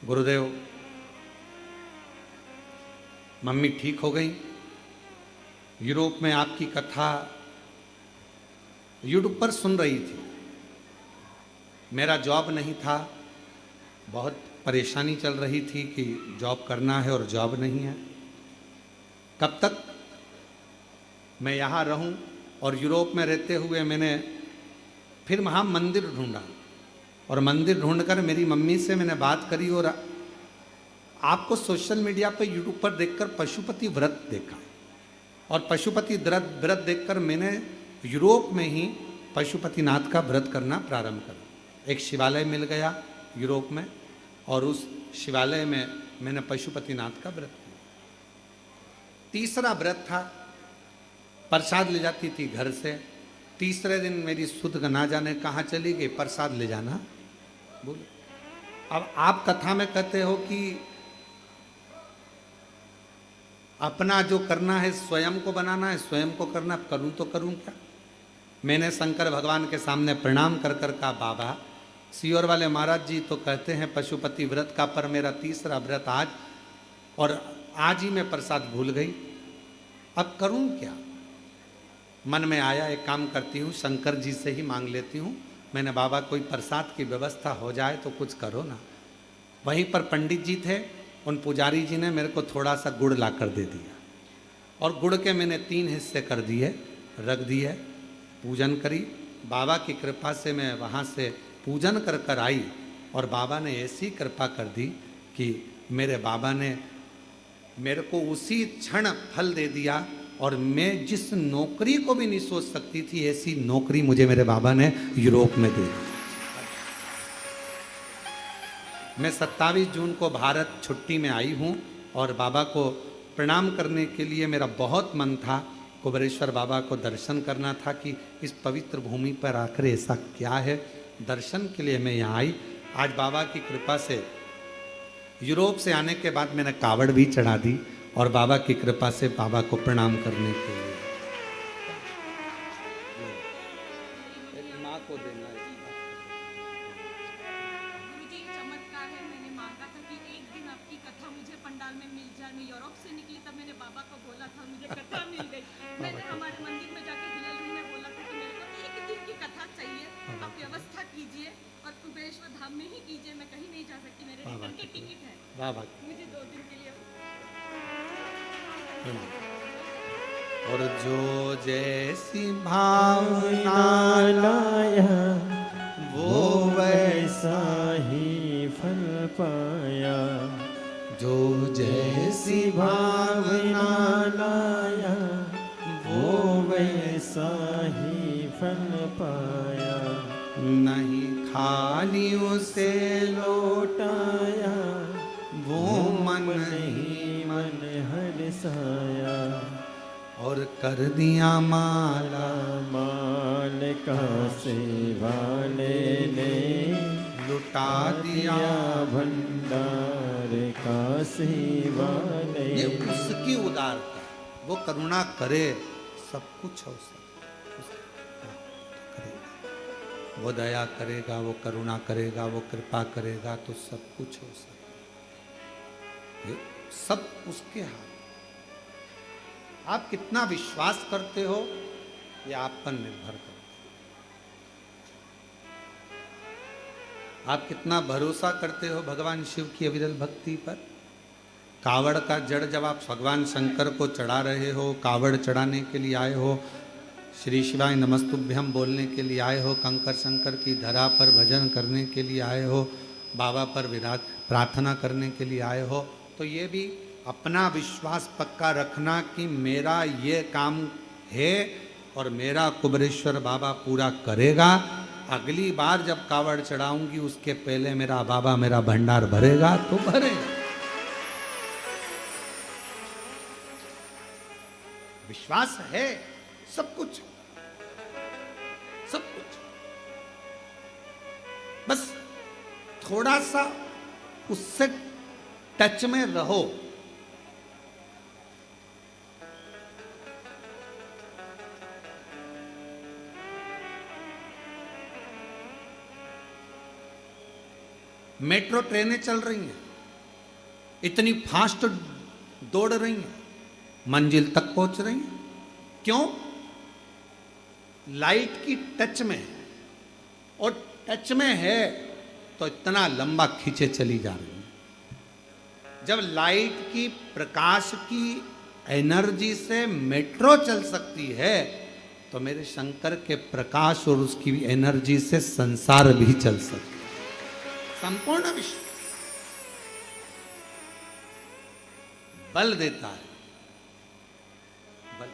A: गुरुदेव, मम्मी ठीक हो गई। यूरोप में आपकी कथा यूट्यूब पर सुन रही थी। मेरा जॉब नहीं था, बहुत परेशानी चल रही थी कि जॉब करना है और जॉब नहीं है, कब तक मैं यहाँ रहूं। और यूरोप में रहते हुए मैंने फिर वहाँ मंदिर ढूंढा और मंदिर ढूंढकर मेरी मम्मी से मैंने बात करी और आपको सोशल मीडिया पर यूट्यूब पर देखकर पशुपति व्रत देखा और पशुपति व्रत देखकर मैंने यूरोप में ही पशुपतिनाथ का व्रत करना प्रारंभ करा। एक शिवालय मिल गया यूरोप में और उस शिवालय में मैंने पशुपतिनाथ का व्रत किया। तीसरा व्रत था, प्रसाद ले जाती थी घर से। तीसरे दिन मेरी सुध ना जाने कहाँ चली गई, प्रसाद ले जाना बोले। अब आप कथा में कहते हो कि अपना जो करना है स्वयं को बनाना है, स्वयं को करना, करूं तो करूं क्या। मैंने शंकर भगवान के सामने प्रणाम कर कर कहा, बाबा सियोर वाले महाराज जी तो कहते हैं पशुपति व्रत का, पर मेरा तीसरा व्रत आज और आज ही मैं प्रसाद भूल गई, अब करूं क्या। मन में आया एक काम करती हूँ, शंकर जी से ही मांग लेती हूँ। मैंने बाबा कोई प्रसाद की व्यवस्था हो जाए तो कुछ करो ना। वहीं पर पंडित जी थे, उन पुजारी जी ने मेरे को थोड़ा सा गुड़ ला कर दे दिया और गुड़ के मैंने 3 हिस्से कर दिए, रख दिए, पूजन करी। बाबा की कृपा से मैं वहाँ से पूजन कर कर आई और बाबा ने ऐसी कृपा कर दी कि मेरे बाबा ने मेरे को उसी क्षण फल दे दिया और मैं जिस नौकरी को भी नहीं सोच सकती थी ऐसी नौकरी मुझे मेरे बाबा ने यूरोप में दे दी। मैं 27 जून को भारत छुट्टी में आई हूँ और बाबा को प्रणाम करने के लिए मेरा बहुत मन था। कुबेरेश्वर बाबा को दर्शन करना था कि इस पवित्र भूमि पर आकर ऐसा क्या है। दर्शन के लिए मैं यहाँ आई। आज बाबा की कृपा से यूरोप से आने के बाद मैंने कावड़ भी चढ़ा दी और बाबा की कृपा से बाबा को प्रणाम करने के लिए माँ को देना है।
C: गुरुजी चमत्कार है, मैंने मांगा था कि एक दिन आपकी कथा मुझे पंडाल में मिल जाए। मैं यूरोप से निकली तब मैंने बाबा को बोला था, मुझे कथा मिल गई। मैंने हमारे मंदिर में जाकर दिल्ली में बोला था कि मेरे को एक दिन की कथा चाहिए, आप व्यवस्था कीजिए और कुबेरेश्वर धाम में ही कीजिए, मैं कहीं नहीं जा सकती, मेरे रिटर्न की टिकट है, मुझे 2 दिन के लिए।
A: और जो जैसी भावना
B: लाया वो वैसा ही फल पाया,
A: जो जैसी
B: भावना लाया वो वैसा ही फल पाया,
A: नहीं खाली उसे
B: लौटाया
A: वो मन
B: ही मन हरसाया,
A: और कर दिया माला
B: माल का सेवा ले
A: लुटा दिया
B: भंडार का सेवा ले।
A: ये उसकी उदारता, वो करुणा करे सब कुछ हो सकता, वो दया करेगा, वो करुणा करेगा, वो कृपा करेगा तो सब कुछ हो सकता, ये सब उसके हाथ। आप कितना विश्वास करते हो ये आप पर निर्भर करता है। आप कितना भरोसा करते हो भगवान शिव की अविरल भक्ति पर। कावड़ का जड़ जब आप भगवान शंकर को चढ़ा रहे हो, कावड़ चढ़ाने के लिए आए हो, श्री शिवाय नमस्तुभ्यम बोलने के लिए आए हो, कंकर शंकर की धरा पर भजन करने के लिए आए हो, बाबा पर विराज प्रार्थना करने के लिए आए हो, तो ये भी अपना विश्वास पक्का रखना कि मेरा ये काम है और मेरा कुबेरेश्वर बाबा पूरा करेगा। अगली बार जब कावड़ चढ़ाऊंगी उसके पहले मेरा बाबा मेरा भंडार भरेगा तो भरेगा। विश्वास है, सब कुछ सब कुछ, बस थोड़ा सा उससे टच में रहो। मेट्रो ट्रेनें चल रही हैं, इतनी फास्ट दौड़ रही हैं, मंजिल तक पहुंच रही हैं। क्यों? लाइट की टच में है, और टच में है तो इतना लंबा खींचे चली जा रही है। जब लाइट की प्रकाश की एनर्जी से मेट्रो चल सकती है तो मेरे शंकर के प्रकाश और उसकी एनर्जी से संसार भी चल सकता है। संपूर्ण विश्व बल देता है, बल।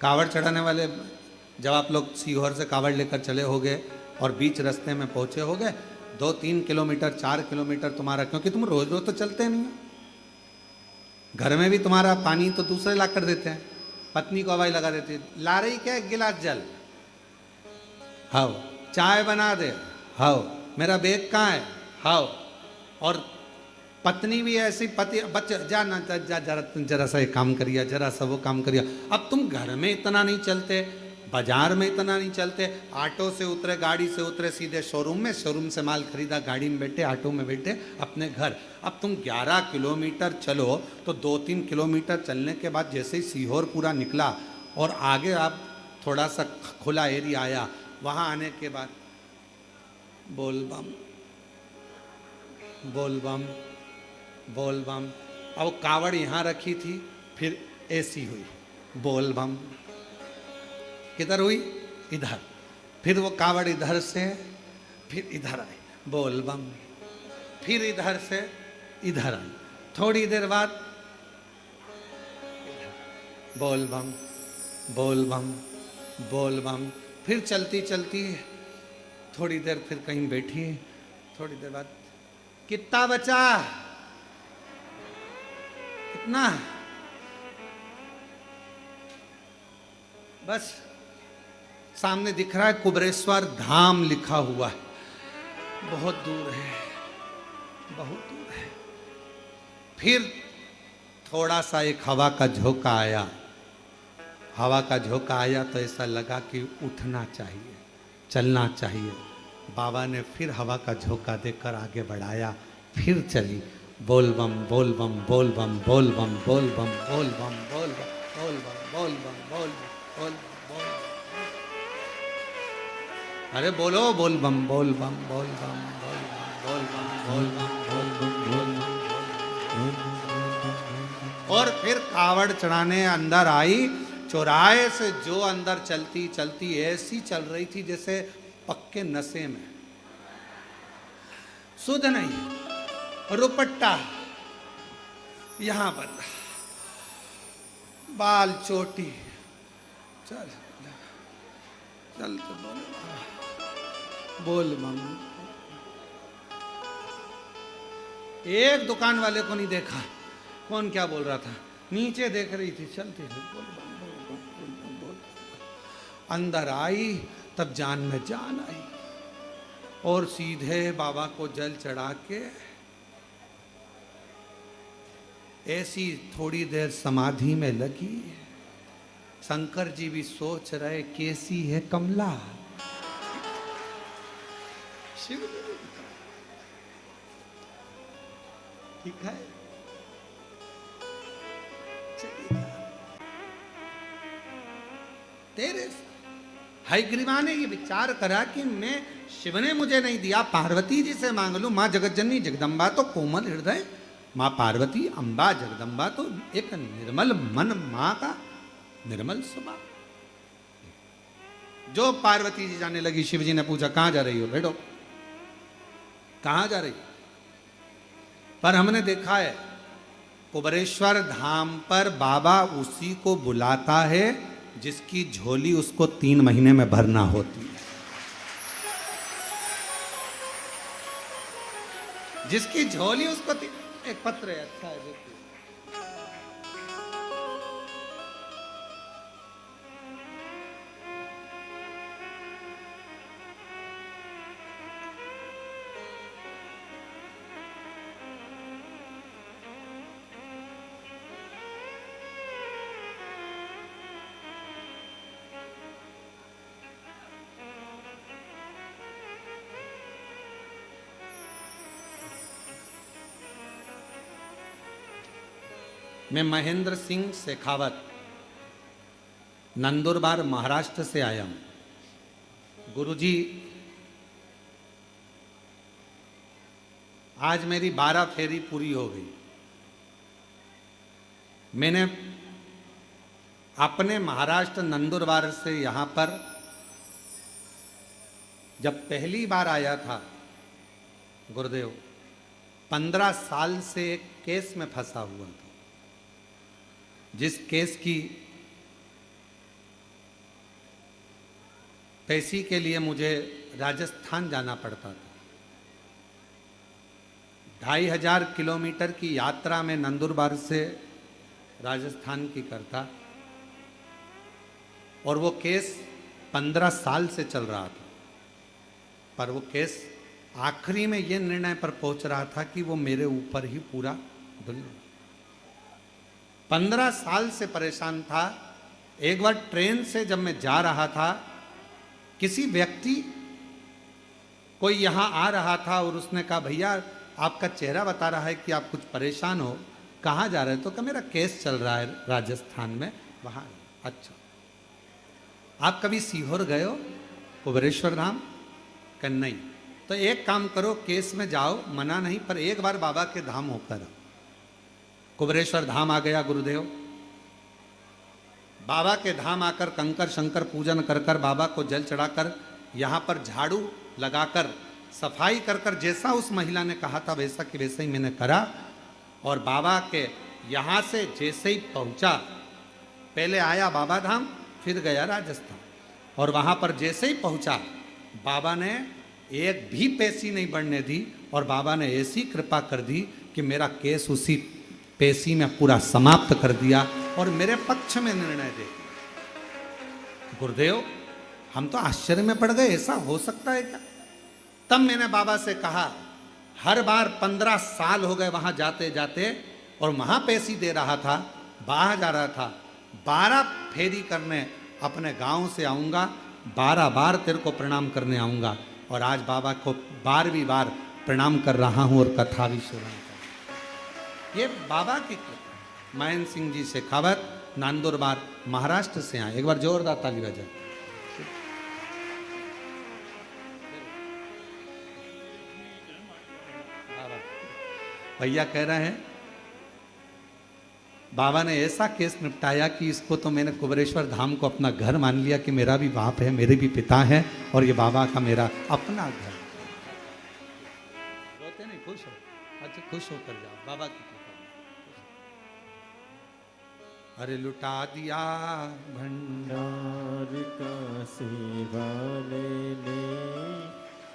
A: कावड़ चढ़ाने वाले जब आप लोग सीहोर से कावड़ लेकर चले होगे और बीच रास्ते में पहुंचे होगे, 2-3 किलोमीटर 4 किलोमीटर तुम्हारा, क्योंकि तुम रोज रोज तो चलते नहीं हो, घर में भी तुम्हारा पानी तो दूसरे ला कर देते हैं, पत्नी को हवाई लगा देती है, ला रही क्या एक गिलास जल, हाओ चाय बना दे, हाओ मेरा बैग कहाँ है, हाओ। और पत्नी भी ऐसी, पति बच्चे जा ना जा, जरा सा एक काम करिए, जरा सा वो काम करिए। अब तुम घर में इतना नहीं चलते, बाजार में इतना नहीं चलते, ऑटो से उतरे, गाड़ी से उतरे, सीधे शोरूम में, शोरूम से माल खरीदा, गाड़ी में बैठे, ऑटो में बैठे अपने घर। अब तुम 11 किलोमीटर चलो तो 2-3 किलोमीटर चलने के बाद जैसे ही सीहोर पूरा निकला और आगे आप थोड़ा सा खुला एरिया आया, वहाँ आने के बाद बोल बम बोल बम बोल बम। अब कावड़ यहाँ रखी थी, फिर ऐसी हुई बोल बम, किधर हुई, इधर, फिर वो कावड़ इधर से फिर इधर आई बोल बम, फिर इधर से इधर आई, थोड़ी देर बाद बोल बम बोल बम बोल बम, फिर चलती चलती थोड़ी देर फिर कहीं बैठी, थोड़ी देर बाद कितना बचा, कितना, बस सामने दिख रहा है कुबेरेश्वर धाम लिखा हुआ है, बहुत दूर है, बहुत दूर है। फिर थोड़ा सा एक हवा का झोंका आया, हवा का झोंका आया तो ऐसा लगा कि उठना चाहिए, चलना चाहिए। बाबा ने फिर हवा का झोंका देकर आगे बढ़ाया, फिर चली बोल बम बोल बम बोल बम बोल बम बोल बम बोल बम बोल बम बोल बम बोल बम बोल बम बोल बम। अरे बोलो बोल बम बोल बम बोल बम बोल बम बोल बम बोल बम बोल बम। और फिर कावड़ चढ़ाने अंदर आई, चौराहे से जो अंदर चलती चलती ऐसी चल रही थी जैसे पक्के नशे में, सुध नहीं, रुपट्टा यहां पर, बाल चोटी, चल चल तो बोल बम। एक दुकान वाले को नहीं देखा, कौन क्या बोल रहा था, नीचे देख रही थी, चलती थी बोल बम बोल बम बोल बम बोल बम। अंदर आई तब जान में जान आई, और सीधे बाबा को जल चढ़ा के ऐसी थोड़ी देर समाधि में लगी। शंकर जी भी सोच रहे कैसी है कमला, शिव ठीक है, तेरे हयग्रीवा ने ये विचार करा कि मैं, शिव ने मुझे नहीं दिया, पार्वती जी से मांग लूं। माँ जगतजननी जगदम्बा तो कोमल हृदय, माँ पार्वती अम्बा जगदम्बा तो एक निर्मल मन, माँ का निर्मल स्वभाव। जो पार्वती जी जाने लगी, शिव जी ने पूछा कहां जा रही हो, बैठो, कहां जा रही हो? पर हमने देखा है कुबरेश्वर धाम पर बाबा उसी को बुलाता है जिसकी झोली उसको 3 महीने में भरना होती है। जिसकी झोली उसको एक पत्र है, अच्छा है देखिए। मैं महेंद्र सिंह शेखावत नंदुरबार महाराष्ट्र से आया हूं। गुरुजी, आज मेरी 12 फेरी पूरी हो गई। मैंने अपने महाराष्ट्र नंदुरबार से यहाँ पर जब पहली बार आया था गुरुदेव, 15 साल से एक केस में फंसा हुआ था, जिस केस की पैसे के लिए मुझे राजस्थान जाना पड़ता था। 2500 किलोमीटर की यात्रा में नंदुरबार से राजस्थान की करता, और वो केस 15 साल से चल रहा था। पर वो केस आखिरी में ये निर्णय पर पहुंच रहा था कि वो मेरे ऊपर ही पूरा धुल। 15 साल से परेशान था। एक बार ट्रेन से जब मैं जा रहा था, किसी व्यक्ति कोई यहाँ आ रहा था और उसने कहा, भैया आपका चेहरा बता रहा है कि आप कुछ परेशान हो, कहाँ जा रहे हो? तो कहा मेरा केस चल रहा है राजस्थान में, वहाँ। अच्छा, आप कभी सीहोर गए हो, कुबरेश्वर धाम? कहा नहीं। तो एक काम करो, केस में जाओ, मना नहीं, पर एक बार बाबा के धाम होकर आओ। कुबरेश्वर धाम आ गया गुरुदेव। बाबा के धाम आकर कंकर शंकर पूजन कर कर, बाबा को जल चढ़ाकर, यहाँ पर झाड़ू लगाकर सफाई कर कर, जैसा उस महिला ने कहा था वैसा कि वैसा ही मैंने करा। और बाबा के यहाँ से जैसे ही पहुँचा, पहले आया बाबा धाम, फिर गया राजस्थान, और वहाँ पर जैसे ही पहुँचा, बाबा ने एक भी पैसी नहीं बढ़ने दी, और बाबा ने ऐसी कृपा कर दी कि मेरा केस उसी पैसी में पूरा समाप्त कर दिया और मेरे पक्ष में निर्णय दे दिया। गुरुदेव, हम तो आश्चर्य में पड़ गए, ऐसा हो सकता है क्या? तब मैंने बाबा से कहा, हर बार 15 साल हो गए वहां जाते जाते, और वहां पैसी दे रहा था, बाहर जा रहा था, 12 फेरी करने अपने गांव से आऊंगा, 12 बार तेरे को प्रणाम करने आऊंगा। और आज बाबा को 12वीं बार प्रणाम कर रहा हूं और कथा भी सुना। ये बाबा की कृपा। महेंद्र सिंह जी शेखावत, नंदुरबार महाराष्ट्र से आए। एक बार जोरदार ताली बजाए। भैया कह रहे हैं, बाबा ने ऐसा केस निपटाया कि इसको तो मैंने कुबरेश्वर धाम को अपना घर मान लिया कि मेरा भी बाप है, मेरे भी पिता है, और ये बाबा का मेरा अपना घर। रोते नहीं, खुश हो। अच्छा, खुश होकर जाओ, बाबा की कृपा। अरे लुटा दिया
B: भंडार का सेवा लेने,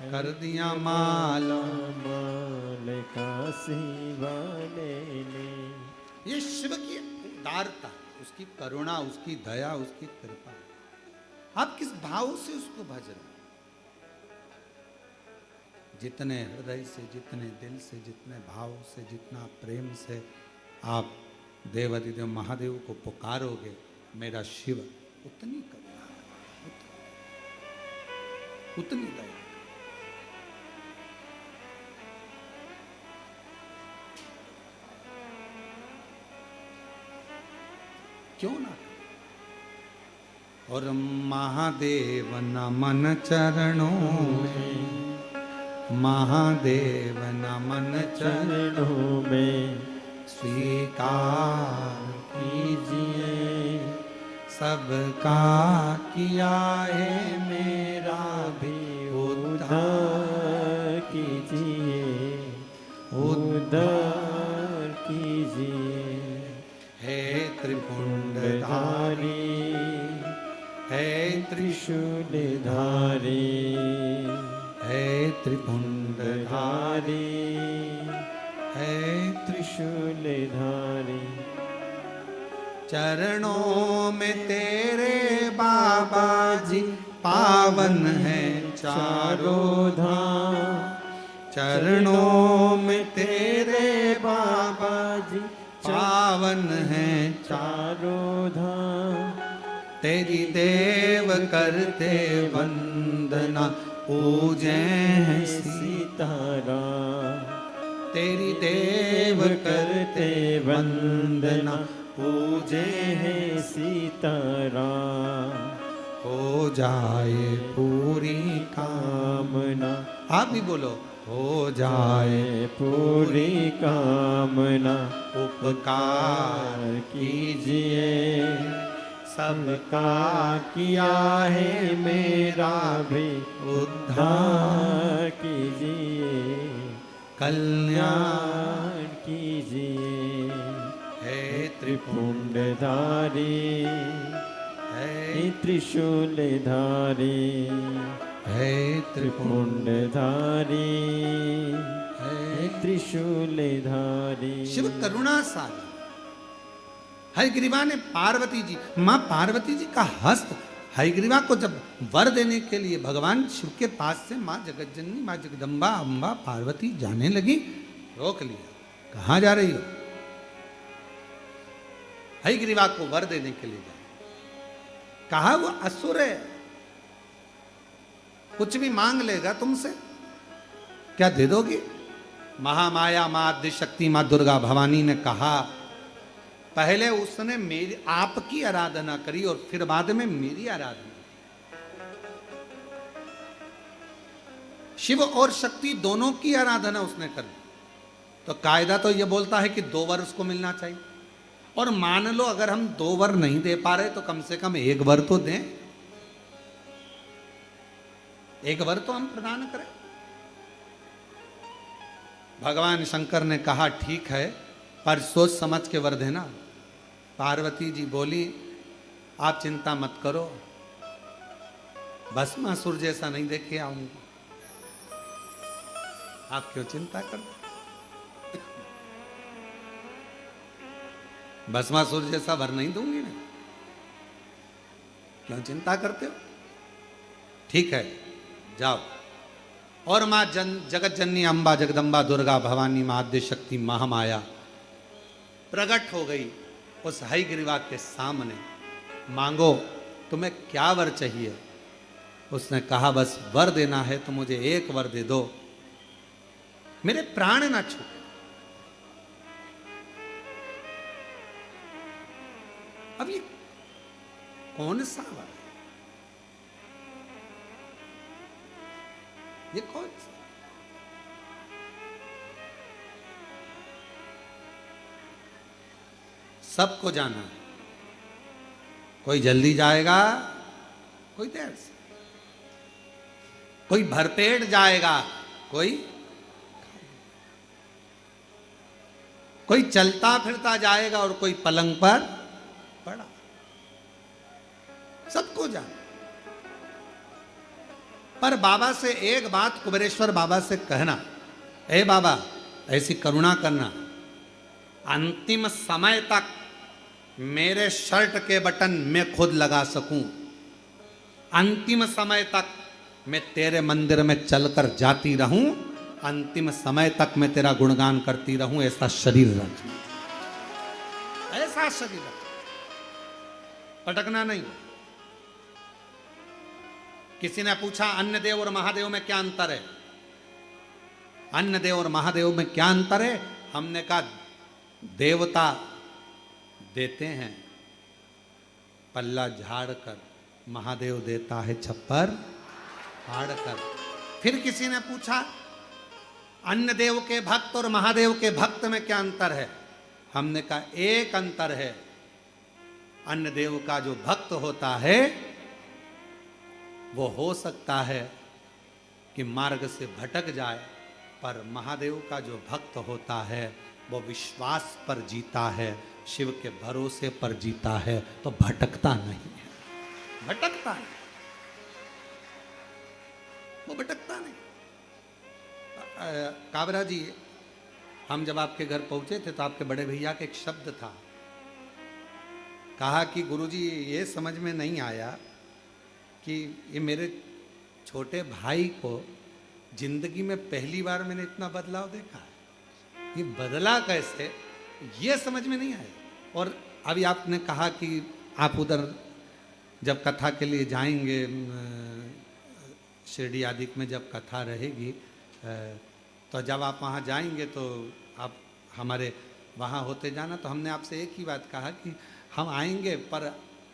A: कर दिया माला
B: माल का सेवा लेने।
A: ये शिव की उदारता, उसकी करुणा, उसकी दया, उसकी कृपा। आप किस भाव से उसको भज रहे? जितने हृदय से, जितने दिल से, जितने भाव से, जितना प्रेम से आप देवाधिदेव महादेव को पुकारोगे, मेरा शिव उतनी करुणा, उतनी दया। क्यों ना? और महादेव नमन चरणों में, महादेव नमन
B: चरणों में
A: स्वीकार
B: कीजिए,
A: सबका किया है मेरा भी उद्धार
B: कीजिए,
A: उद्धार
B: कीजिए। त्रिपुंडधारी
A: है
B: त्रिशूलधारी
A: है त्रिपुंडधारी है
B: त्रिशूलधारी।
A: चरणों में तेरे बाबा जी पावन है चारों धाम। चरणों में तेरे बाबा जी पावन है
B: चारों धाम।
A: तेरी देव करते वंदना पूजे हैं
B: सीताराम।
A: तेरी देव करते वंदना
B: पूजे हैं सीताराम।
A: हो जाए पूरी
B: कामना
A: आप भी बोलो हो जाए
B: पूरी कामना।
A: उपकार
B: कीजिए सबका किया है मेरा भी उद्धार कीजिए।
A: कल्याण
B: कीजिए
A: है
B: त्रिपुंडधारी
A: है
B: त्रिशूलधारी
A: है
B: त्रिपुंडधारी
A: है
B: त्रिशूलधारी।
A: शिव करुणा सागर। हयग्रीवा ने पार्वती जी माँ पार्वती जी का हस्त हयग्रीवा को जब वर देने के लिए भगवान शिव के पास से माँ जगतजननी माँ जगदम्बा अम्बा पार्वती जाने लगी, रोक लिया। कहाँ जा रही हो? हयग्रीवा को वर देने के लिए जा। कहा वो असुर है, कुछ भी मांग लेगा तुमसे, क्या दे दोगी? महामाया माँ आद्य शक्ति माँ दुर्गा भवानी ने कहा पहले उसने मेरी आपकी आराधना करी और फिर बाद में मेरी आराधना। शिव और शक्ति दोनों की आराधना उसने करी। तो कायदा तो यह बोलता है कि 2 वर उसको मिलना चाहिए। और मान लो अगर हम 2 वर नहीं दे पा रहे तो कम से कम 1 वर तो दें, 1 वर तो हम प्रदान करें। भगवान शंकर ने कहा ठीक है पर सोच समझ के वर देना। पार्वती जी बोली आप चिंता मत करो, भस्मासुर जैसा नहीं देखे आऊंगा। आप क्यों चिंता करते? भस्मासुर जैसा वर नहीं दूंगी मैं, क्यों चिंता करते हो? ठीक है जाओ। और मां जगत जननी अम्बा जगदम्बा दुर्गा भवानी मां आद्य शक्ति महामाया प्रकट हो गई उस हयग्रीवा के सामने। मांगो तुम्हें क्या वर चाहिए? उसने कहा बस वर देना है तो मुझे 1 वर दे दो, मेरे प्राण ना छूटे। अब ये कौन सा वर है? ये कौन सा? सबको जाना है। कोई जल्दी जाएगा, कोई देर से, कोई भरपेट जाएगा, कोई चलता फिरता जाएगा और कोई पलंग पर पड़ा। सबको जाना। पर बाबा से एक बात कुबेरेश्वर बाबा से कहना, ए बाबा ऐसी करुणा करना, अंतिम समय तक मेरे शर्ट के बटन मैं खुद लगा सकूं, अंतिम समय तक मैं तेरे मंदिर में चलकर जाती रहूं, अंतिम समय तक मैं तेरा गुणगान करती रहूं, ऐसा शरीर रख, ऐसा शरीर रख, पटकना नहीं। किसी ने पूछा अन्य देव और महादेव में क्या अंतर है? अन्य देव और महादेव में क्या अंतर है? हमने कहा देवता देते हैं पल्ला झाड़ कर, महादेव देता है छप्पर फाड़ कर। फिर किसी ने पूछा अन्य देव के भक्त और महादेव के भक्त में क्या अंतर है? हमने कहा एक अंतर है, अन्य देव का जो भक्त होता है वो हो सकता है कि मार्ग से भटक जाए, पर महादेव का जो भक्त होता है वो विश्वास पर जीता है, शिव के भरोसे पर जीता है तो भटकता नहीं है, भटकता नहीं, वो भटकता नहीं। काबरा जी, हम जब आपके घर पहुंचे थे तो आपके बड़े भैया का एक शब्द था, कहा कि गुरुजी ये समझ में नहीं आया कि ये मेरे छोटे भाई को जिंदगी में पहली बार मैंने इतना बदलाव देखा है, ये बदला कैसे, ये समझ में नहीं आया। और अभी आपने कहा कि आप उधर जब कथा के लिए जाएंगे, शिरडी आदि में जब कथा रहेगी, तो जब आप वहाँ जाएंगे तो आप हमारे वहाँ होते जाना। तो हमने आपसे एक ही बात कहा कि हम आएंगे पर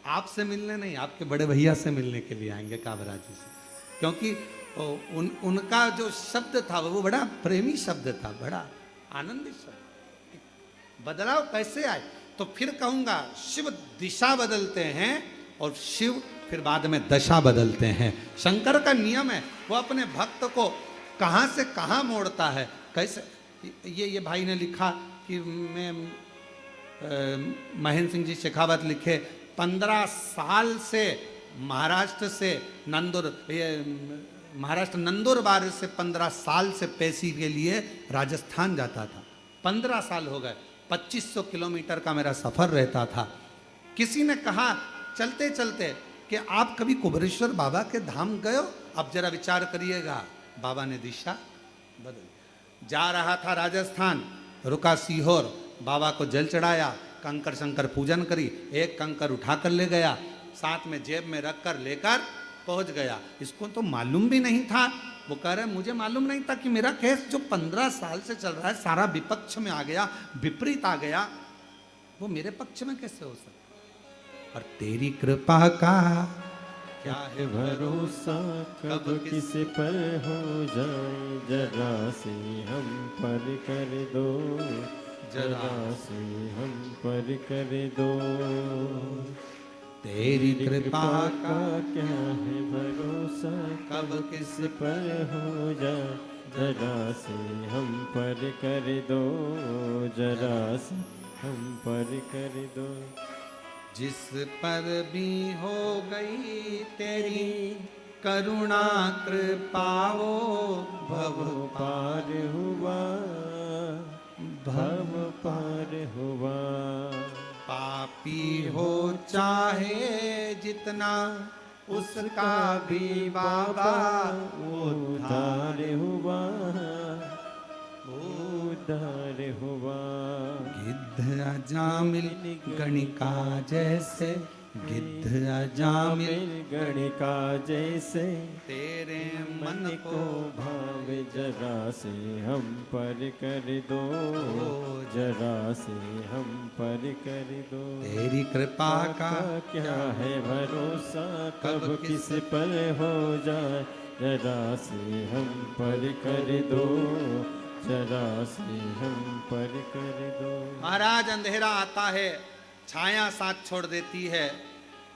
A: आपसे मिलने नहीं, आपके बड़े भैया से मिलने के लिए आएंगे, काबरा जी से, क्योंकि उनका जो शब्द था वो बड़ा प्रेमी शब्द था, बड़ा आनंदित शब्द। बदलाव कैसे आए, तो फिर कहूँगा शिव दिशा बदलते हैं और शिव फिर बाद में दशा बदलते हैं। शंकर का नियम है, वो अपने भक्त को कहाँ से कहाँ मोड़ता है, कैसे। ये भाई ने लिखा कि मैं महेंद्र सिंह जी शेखावत लिखे 15 साल से महाराष्ट्र से महाराष्ट्र नंदुरबार से 15 साल से पेशी के लिए राजस्थान जाता था। 15 साल हो गए, 2500 किलोमीटर का मेरा सफ़र रहता था। किसी ने कहा चलते चलते कि आप कभी कुबेरेश्वर बाबा के धाम गए हो, अब जरा विचार करिएगा। बाबा ने दिशा बदल, जा रहा था राजस्थान, रुका सीहोर, बाबा को जल चढ़ाया, कंकर शंकर पूजन करी, एक कंकर उठाकर ले गया, साथ में जेब में रखकर लेकर पहुंच गया। इसको तो मालूम भी नहीं था। वो कह रहे मुझे मालूम नहीं था कि मेरा केस जो 15 साल से चल रहा है सारा विपक्ष में आ गया, विपरीत आ गया, वो मेरे पक्ष में कैसे हो सकता। और तेरी कृपा का क्या है
B: भरोसा, कब किस पर हो जाए, जरा से हम पर कर दो, जरा से हम पर कर दो।
A: तेरी कृपा
B: का क्या है भरोसा, कब किस पर हो जाए, जरा से हम पर कर दो, जरा से हम पर कर दो।
A: जिस पर भी हो गई तेरी करुणा कृपाओ, भव
B: पार हुआ, भव पार हुआ।
A: पापी हो चाहे जितना उसका भी बाबा
B: उद्धार हुआ, उद्धार हुआ।
A: गिद्ध अजामिल गणिका जैसे, गिद्ध अजामिल
B: गणिका जैसे,
A: तेरे
B: मन को भावे, जरा से हम पर कर दो, जरा से हम पर कर दो।
A: तेरी कृपा का
B: क्या है भरोसा, कब किस पर हो जाए, जरा से हम पर कर दो, जरा से हम पर कर दो।
A: महाराज, अंधेरा आता है, छाया साथ छोड़ देती है,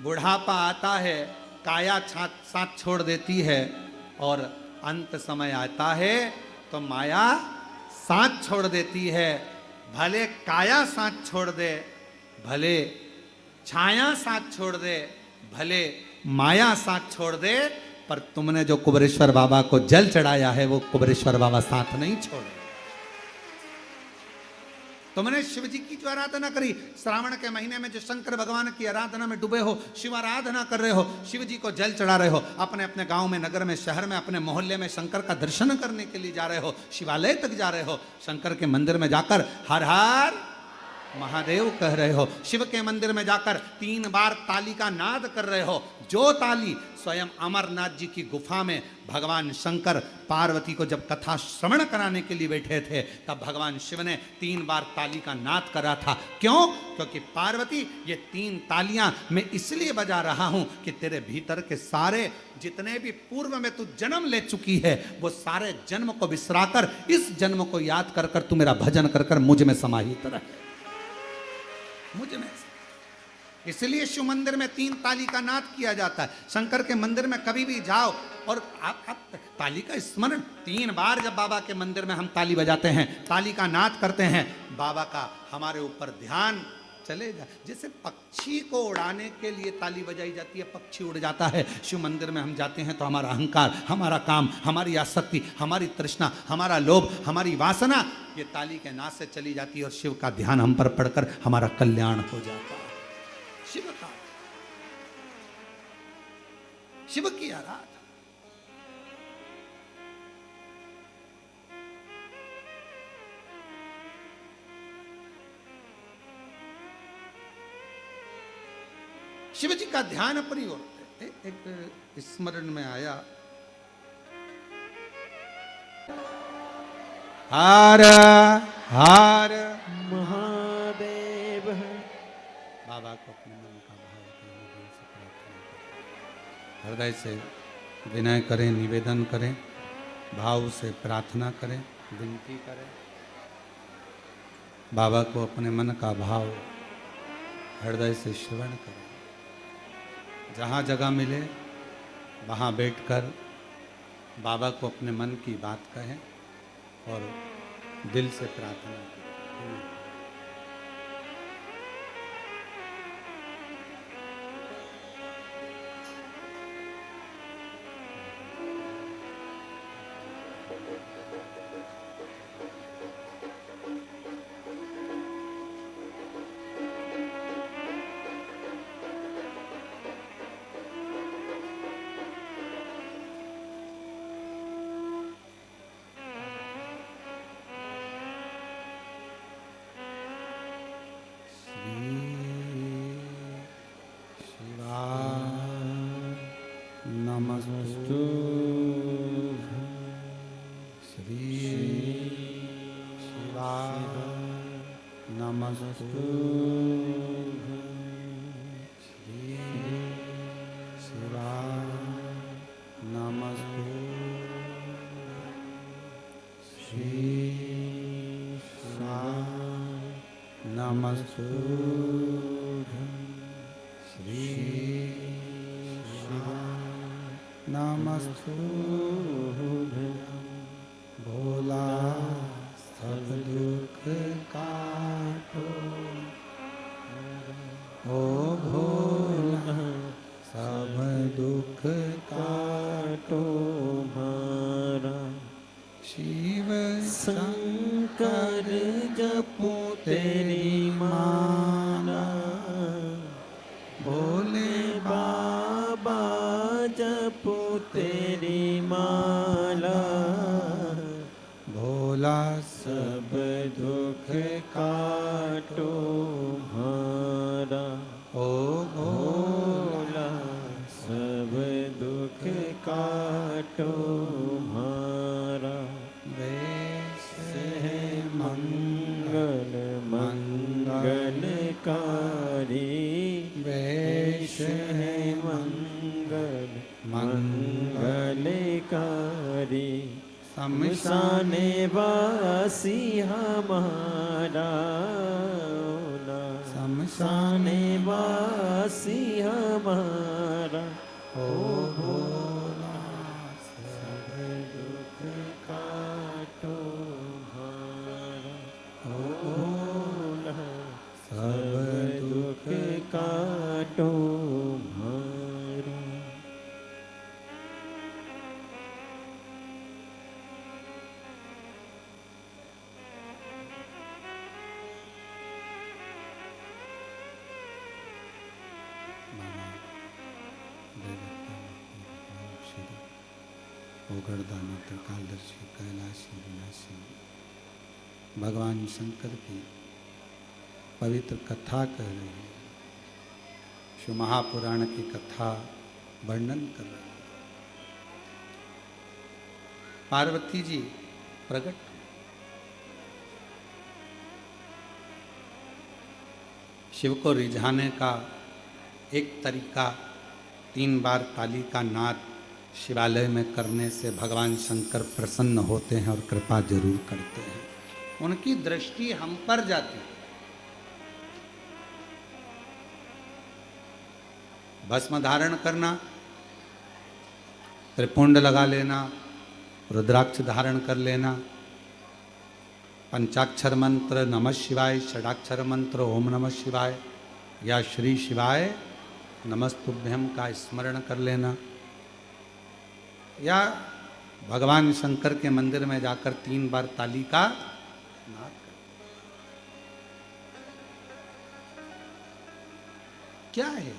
A: बुढ़ापा आता है, काया साथ छोड़ देती है, और अंत समय आता है तो माया साथ छोड़ देती है। भले काया साथ छोड़ दे, भले छाया साथ छोड़ दे, भले माया साथ छोड़ दे, पर तुमने जो कुबेरेश्वर बाबा को जल चढ़ाया है वो कुबेरेश्वर बाबा साथ नहीं छोड़े। तुमने शिव जी की जो आराधना करी, श्रावण के महीने में जो शंकर भगवान की आराधना में डूबे हो, शिव आराधना कर रहे हो, शिव जी को जल चढ़ा रहे हो, अपने अपने गांव में, नगर में, शहर में, अपने मोहल्ले में शंकर का दर्शन करने के लिए जा रहे हो, शिवालय तक जा रहे हो, शंकर के मंदिर में जाकर हर हर महादेव कह रहे हो, शिव के मंदिर में जाकर 3 बार ताली का नाद कर रहे हो। जो ताली स्वयं अमरनाथ जी की गुफा में भगवान शंकर पार्वती को जब कथा श्रवण कराने के लिए बैठे थे, तब भगवान शिव ने 3 बार ताली का नाद करा था। क्यों? क्योंकि पार्वती, ये 3 तालियां मैं इसलिए बजा रहा हूं कि तेरे भीतर के सारे जितने भी पूर्व में तू जन्म ले चुकी है, वो सारे जन्म को बिसराकर इस जन्म को याद कर कर तू मेरा भजन कर कर मुझ में समाहित रहे, मुझ में। इसलिए शिव मंदिर में 3 ताली का नाद किया जाता है। शंकर के मंदिर में कभी भी जाओ और आप ताली का स्मरण 3 बार, जब बाबा के मंदिर में हम ताली बजाते हैं, ताली का नाद करते हैं, बाबा का हमारे ऊपर ध्यान चले जा। जैसे पक्षी को उड़ाने के लिए ताली बजाई जाती है, पक्षी उड़ जाता है। शिव मंदिर में हम जाते हैं तो हमारा अहंकार, हमारा काम, हमारी आसक्ति, हमारी तृष्णा, हमारा लोभ, हमारी वासना ये ताली के नाद से चली जाती है और शिव का ध्यान हम पर पड़कर हमारा कल्याण हो जाता है। शिव का, शिव की आराधना। शिव जी का ध्यान अपनी ओर। एक स्मरण में आया, हर हर
B: महादेव।
A: बाबा को अपने मन का भाव दिल से प्रार्थना करें, हृदय से विनय करें, निवेदन करें, भाव से प्रार्थना करें, विनती करें। बाबा को अपने मन का भाव हृदय से श्रवण करें। जहाँ जगह मिले वहाँ बैठकर बाबा को अपने मन की बात कहें और दिल से प्रार्थना करें।
B: नमस्तु
A: श्री शिवाय नमस्तु श्री शिवाय नमस्तु श्री शिवाय नमस्तु श्री नमस्तु भोला सब दुख काटो, ओ भोला सब दुख काटो हमारा। शिव शंकर जपो तेरी माला, भोले बाबा जपो तेरी माला। भोला सब दुख काटो हमारा, ओ भोला सब दुख काटो हमारा। वेश है मंगल मंगलकारी, वेश है मंगल मंगलकारी। शमशाने वासी हमारा, शमशाने वासी हमारा। ओ भोला सब दुख काटो हमारा, ओ भोला सब दुख काटो हमारा। ओगरदानी त्रिकालदर्शी कैलाशी विनाशी भगवान शंकर की पवित्र कथा कह रही है। शिव महापुराण की कथा वर्णन कर रही है। पार्वती जी प्रकट, शिव को रिझाने का एक तरीका 3 बार ताली का नाद शिवालय में करने से भगवान शंकर प्रसन्न होते हैं और कृपा जरूर करते हैं। उनकी दृष्टि हम पर जाती है। भस्म धारण करना, त्रिपुंड लगा लेना, रुद्राक्ष धारण कर लेना, पंचाक्षर मंत्र नमः शिवाय, षडाक्षर मंत्र ओम नमः शिवाय या श्री शिवाय नमस्तुभ्यम का स्मरण कर लेना, या भगवान शंकर के मंदिर में जाकर 3 बार ताली का नाद कर। क्या है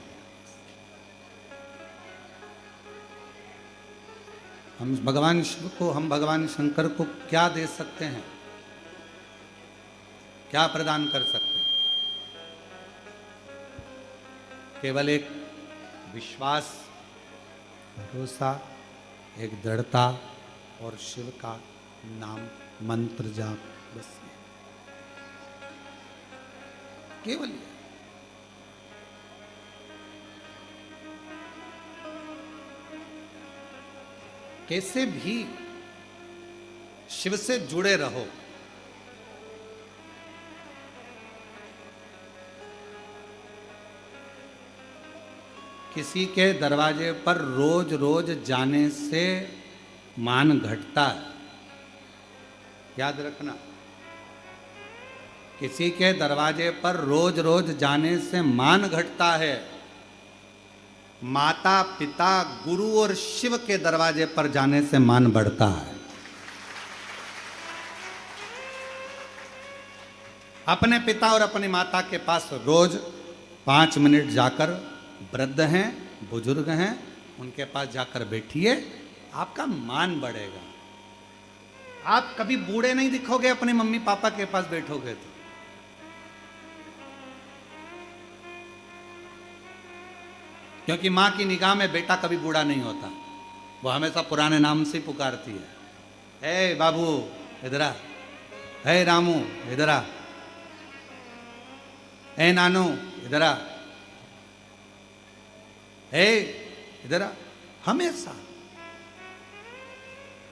A: हम भगवान शिव को, हम भगवान शंकर को क्या दे सकते हैं, क्या प्रदान कर सकते हैं? केवल एक विश्वास, भरोसा, एक दृढ़ता और शिव का नाम मंत्र जाप, बस केवल ये। कैसे भी शिव से जुड़े रहो। किसी के दरवाजे पर रोज रोज जाने से मान घटता है, याद रखना। किसी के दरवाजे पर रोज रोज जाने से मान घटता है। माता पिता गुरु और शिव के दरवाजे पर जाने से मान बढ़ता है। अपने पिता और अपनी माता के पास रोज 5 मिनट जाकर, वृद्ध हैं, बुजुर्ग हैं, उनके पास जाकर बैठिए, आपका मान बढ़ेगा। आप कभी बूढ़े नहीं दिखोगे अपने मम्मी पापा के पास बैठोगे तो। क्योंकि माँ की निगाह में बेटा कभी बूढ़ा नहीं होता, वो हमेशा पुराने नाम से पुकारती है। हे बाबू इधर आ, हे रामू इधर आ, हे नानू इधर आ, हे इधर आ, हमेशा।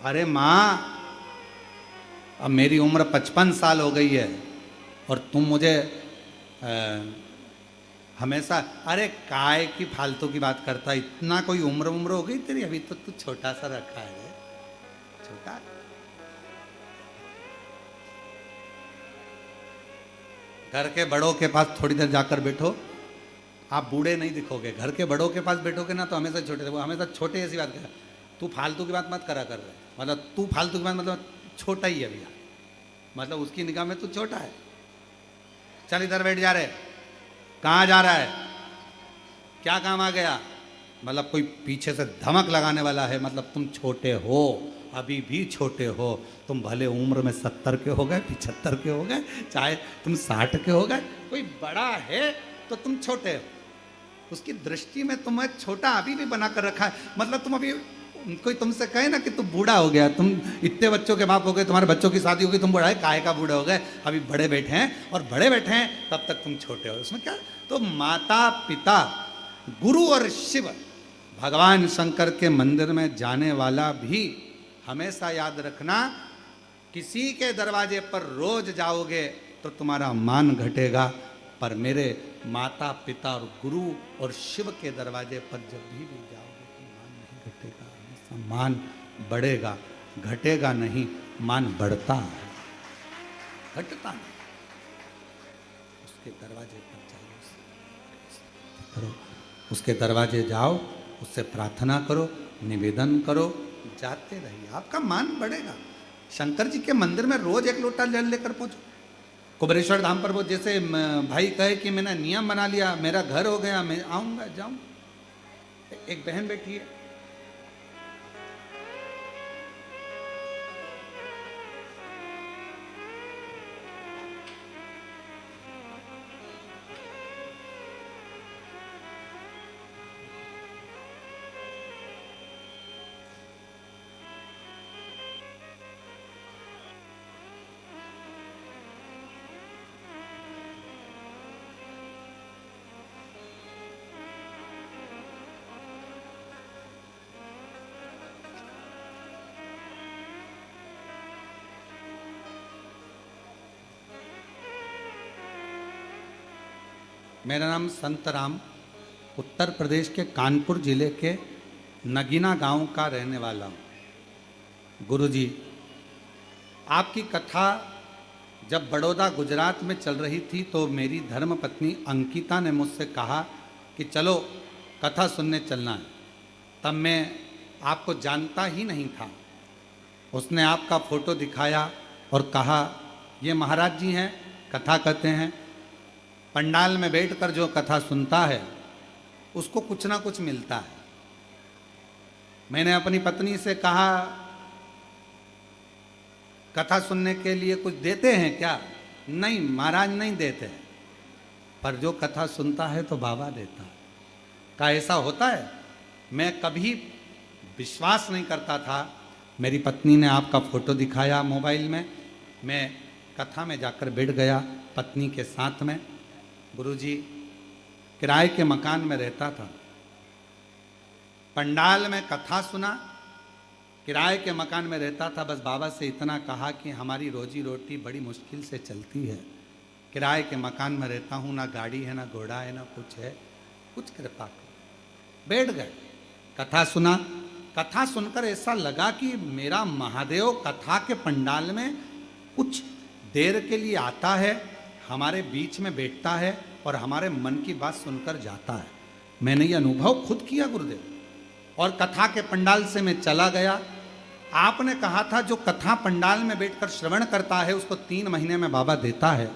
A: अरे माँ, अब मेरी उम्र 55 साल हो गई है और तुम मुझे हमेशा, अरे काय की फालतू की बात करता, इतना कोई उम्र हो गई तेरी, अभी तो तू छोटा सा रखा है, छोटा। घर के बड़ों के पास थोड़ी देर जाकर बैठो, आप बूढ़े नहीं दिखोगे। घर के बड़ों के पास बैठोगे ना तो हमेशा छोटे, वो हमेशा छोटे ऐसी बात कर, तू फालतू की बात मत करा कर रहे, मतलब तू फालतू की बात, मतलब छोटा ही है भैया, मतलब उसकी निगाह में तू छोटा है। चल इधर बैठ जा रहे, कहाँ जा रहा है, क्या काम आ गया, मतलब कोई पीछे से धमक लगाने वाला है, मतलब तुम छोटे हो, अभी भी छोटे हो। तुम भले उम्र में 70 के हो गए, 75 के हो गए, चाहे तुम 60 के हो गए, कोई बड़ा है तो तुम छोटे हो। उसकी दृष्टि में तुम्हें छोटा अभी भी बना कर रखा है। मतलब तुम अभी, कोई तुमसे कहे ना कि तुम बूढ़ा हो गया, तुम इतने बच्चों के बाप हो गए, तुम्हारे बच्चों की शादी हो गई, तुम बूढ़ा है, काहे का बूढ़े हो गए, अभी बड़े बैठे हैं, और बड़े बैठे हैं तब तक तुम छोटे हो। उसमें क्या? तो माता पिता गुरु और शिव, भगवान शंकर के मंदिर में जाने वाला भी हमेशा याद रखना, किसी के दरवाजे पर रोज जाओगे तो तुम्हारा मान घटेगा, पर मेरे माता पिता और गुरु और शिव के दरवाजे पर जब भी जाओगे तो मान नहीं घटेगा, मान बढ़ेगा, घटेगा नहीं, मान बढ़ता है, घटता नहीं। उसके दरवाजे पर जाओ, उसके दरवाजे जाओ, उससे प्रार्थना करो, निवेदन करो, जाते रहिए, आपका मान बढ़ेगा। शंकर जी के मंदिर में रोज 1 लोटा जल लेकर पहुंचो। कुबेरेश्वर धाम पर वो जैसे भाई कहे कि मैंने नियम बना लिया, मेरा घर हो गया, मैं आऊँगा जाऊँ। एक बहन बैठी है, मेरा नाम संत राम, उत्तर प्रदेश के कानपुर जिले के नगीना गांव का रहने वाला हूँ। गुरुजी, आपकी कथा जब बड़ौदा गुजरात में चल रही थी तो मेरी धर्म पत्नी अंकिता ने मुझसे कहा कि चलो कथा सुनने चलना है। तब मैं आपको जानता ही नहीं था। उसने आपका फोटो दिखाया और कहा ये महाराज जी हैं, कथा कहते हैं। पंडाल में बैठकर जो कथा सुनता है उसको कुछ ना कुछ मिलता है। मैंने अपनी पत्नी से कहा कथा सुनने के लिए कुछ देते हैं क्या? नहीं महाराज नहीं देते, पर जो कथा सुनता है तो बाबा देता है। का ऐसा होता है? मैं कभी विश्वास नहीं करता था। मेरी पत्नी ने आपका फोटो दिखाया मोबाइल में, मैं कथा में जाकर बैठ गया पत्नी के साथ में। गुरुजी किराए के मकान में रहता था, पंडाल में कथा सुना, किराए के मकान में रहता था। बस बाबा से इतना कहा कि हमारी रोजी रोटी बड़ी मुश्किल से चलती है, किराए के मकान में रहता हूँ, ना गाड़ी है ना घोड़ा है ना कुछ है, कुछ कृपा करो। बैठ गए, कथा सुना। कथा सुनकर ऐसा लगा कि मेरा महादेव कथा के पंडाल में कुछ देर के लिए आता है, हमारे बीच में बैठता है और हमारे मन की बात सुनकर जाता है। मैंने ये अनुभव खुद किया गुरुदेव, और कथा के पंडाल से मैं चला गया। आपने कहा था जो कथा पंडाल में बैठकर श्रवण करता है उसको 3 महीने में बाबा देता है।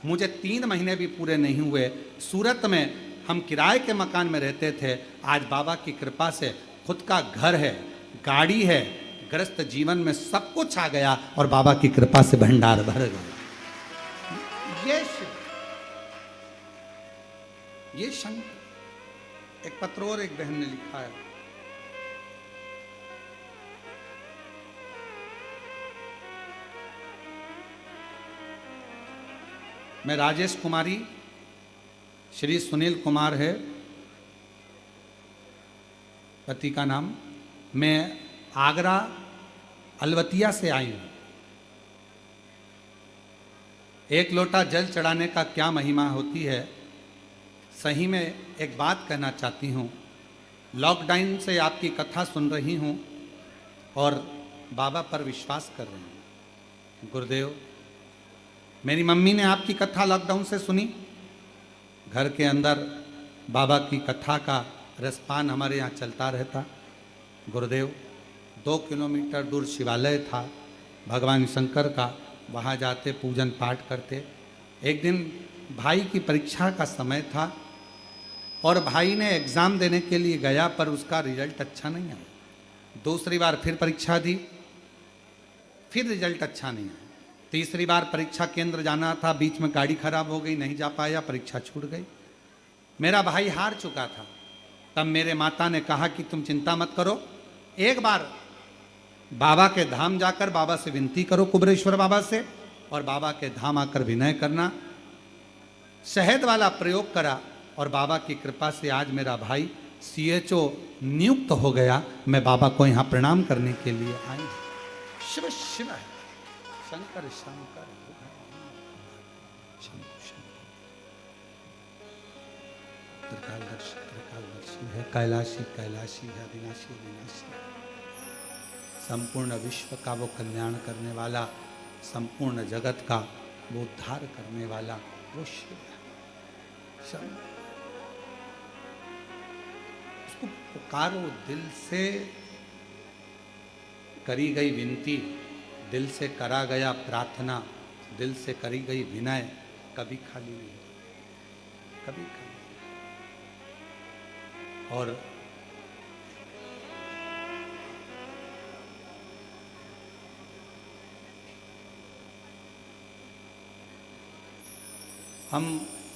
A: मुझे 3 महीने भी पूरे नहीं हुए, सूरत में हम किराए के मकान में रहते थे, आज बाबा की कृपा से खुद का घर है, गाड़ी है, ग्रस्त जीवन में सब कुछ आ गया और बाबा की कृपा से भंडार भर गया। ये शंकर। एक पत्र और एक बहन ने लिखा है, मैं राजेश कुमारी, श्री सुनील कुमार है पति का नाम, मैं आगरा अलवतिया से आई हूँ। एक लोटा जल चढ़ाने का क्या महिमा होती है। सही में एक बात कहना चाहती हूँ, लॉकडाउन से आपकी कथा सुन रही हूँ और बाबा पर विश्वास कर रही हूँ। गुरुदेव, मेरी मम्मी ने आपकी कथा लॉकडाउन से सुनी, घर के अंदर बाबा की कथा का रसपान हमारे यहाँ चलता रहता। गुरुदेव, 2 किलोमीटर दूर शिवालय था भगवान शंकर का, वहाँ जाते पूजन पाठ करते। एक दिन भाई की परीक्षा का समय था और भाई ने एग्ज़ाम देने के लिए गया, पर उसका रिजल्ट अच्छा नहीं आया। दूसरी बार फिर परीक्षा दी, फिर रिजल्ट अच्छा नहीं आया। तीसरी बार परीक्षा केंद्र जाना था, बीच में गाड़ी खराब हो गई, नहीं जा पाया, परीक्षा छूट गई। मेरा भाई हार चुका था। तब मेरे माता ने कहा कि तुम चिंता मत करो, एक बार बाबा के धाम जाकर बाबा से विनती करो, कुबरेश्वर बाबा से, और बाबा के धाम आकर विनय करना। शहद वाला प्रयोग करा और बाबा की कृपा से आज मेरा भाई CHO नियुक्त हो गया। मैं बाबा को यहाँ प्रणाम करने के लिए आई। शिव शिव है, शंकर शंकर, त्रिकालदर्शी है, कैलाशी कैलाशी है, अविनाशी अविनाशी। संपूर्ण विश्व का वो कल्याण करने वाला, संपूर्ण जगत का वो उद्धार करने वाला वो शिव है। उसको पुकारो, दिल से करी गई विनती, दिल से करा गया प्रार्थना, दिल से करी गई विनय कभी खाली नहीं, कभी खाली। और हम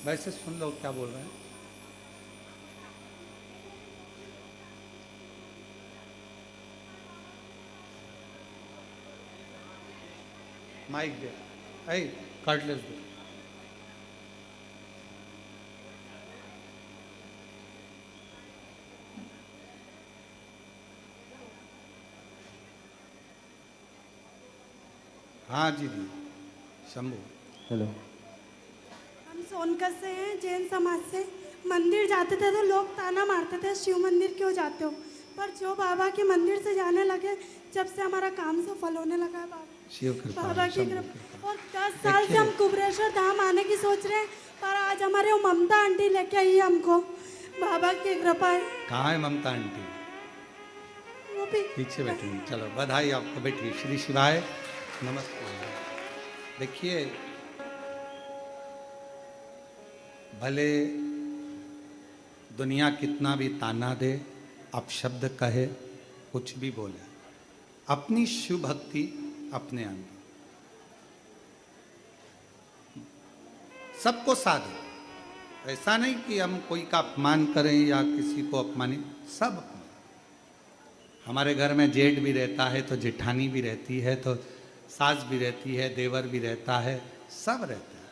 A: वैसे सुन लो क्या बोल रहे हैं। माइक दे, ऐ कार्डलेस दे। हाँ जी जी, शंभू।
B: हेलो।
D: हम सोनकर से हैं, जैन समाज से। मंदिर जाते थे तो लोग ताना मारते थे, शिव मंदिर क्यों जाते हो? पर जो बाबा के मंदिर से जाने लगे, जब से हमारा काम सफल होने लगा है बाबा,
A: शिव कृपा
D: बाबा की
A: शंभू
D: कृपा। और 10 साल से हम कुबरेश्वर धाम आने की सोच रहे हैं, पर आज हमारे वो ममता आंटी लेके आई है हमको। बाबा की कृपा है।
A: कहाँ है ममता आंटी?
D: वो भी
A: पीछे बैठी हैं। चलो बधाई आपको, बैठिए। श्री शिवाय नमस्ते। देखिए, भले दुनिया कितना भी ताना दे, अपशब्द कहे, कुछ भी बोले, अपनी शिव भक्ति अपने अंदर सबको साधे। ऐसा नहीं कि हम कोई का अपमान करें या किसी को अपमानित, सब। हमारे घर में जेठ भी रहता है तो जेठानी भी रहती है, तो सास भी रहती है, देवर भी रहता है, सब रहते हैं।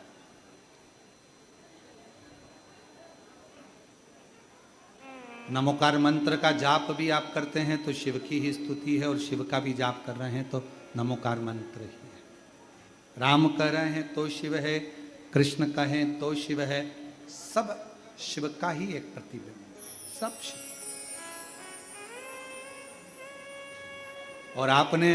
A: नमोकार मंत्र का जाप भी आप करते हैं तो शिव की ही स्तुति है, और शिव का भी जाप कर रहे हैं तो नमोकार मंत्र ही है। राम कह रहे हैं तो शिव है, कृष्ण कहें तो शिव है, सब शिव का ही एक प्रतिबिंब, सब शिव। और आपने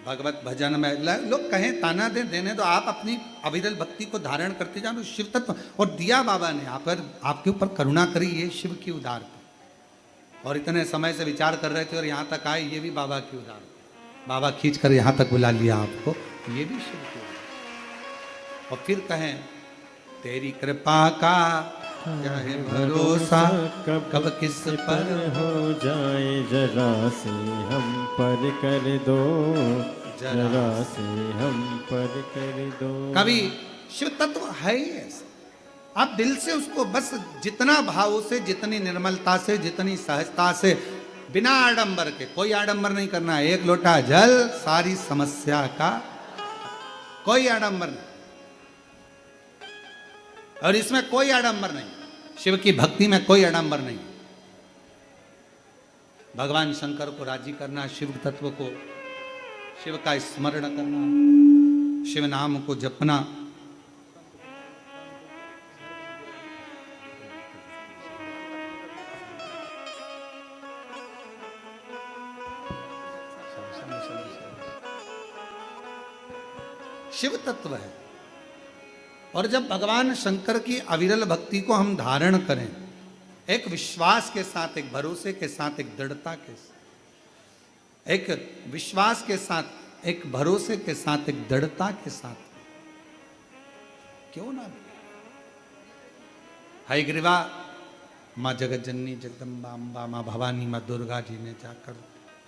A: भगवत भजन में लोग कहें ताना दे देने दो, आप अपनी अविरल भक्ति को धारण करते जाओ, शिव तत्व। और दिया बाबा ने आप पर, आपके ऊपर करुणा करी, ये शिव की उदारता। और इतने समय से विचार कर रहे थे और यहाँ तक आए, ये भी बाबा की उदारता। बाबा खींच कर यहाँ तक बुला लिया आपको, ये भी शिव की उदारता। और फिर कहें तेरी कृपा का क्या है भरोसा, कब किस पर
B: हो जाए, जरा से हम पर कर दो, जरा से हम पर कर दो।
A: कभी शिव तत्व है ही ऐसा। आप दिल से उसको बस जितना भाव से, जितनी निर्मलता से, जितनी सहजता से, बिना आडंबर के, कोई आडंबर नहीं करना है। एक लोटा जल सारी समस्या का, कोई आडंबर नहीं। और इसमें कोई आडंबर नहीं, शिव की भक्ति में कोई आडंबर नहीं। भगवान शंकर को राजी करना, शिव तत्व को, शिव का स्मरण करना, शिव नाम को जपना। शिव तत्व है। और जब भगवान शंकर की अविरल भक्ति को हम धारण करें, एक विश्वास के साथ, एक भरोसे के साथ, एक दृढ़ता के साथ, एक विश्वास के साथ, एक भरोसे के साथ, एक दृढ़ता के साथ, क्यों ना हयग्रीवा माँ जगत जननी जगदम्बा अम्बा, माँ भवानी, माँ दुर्गा जी ने जाकर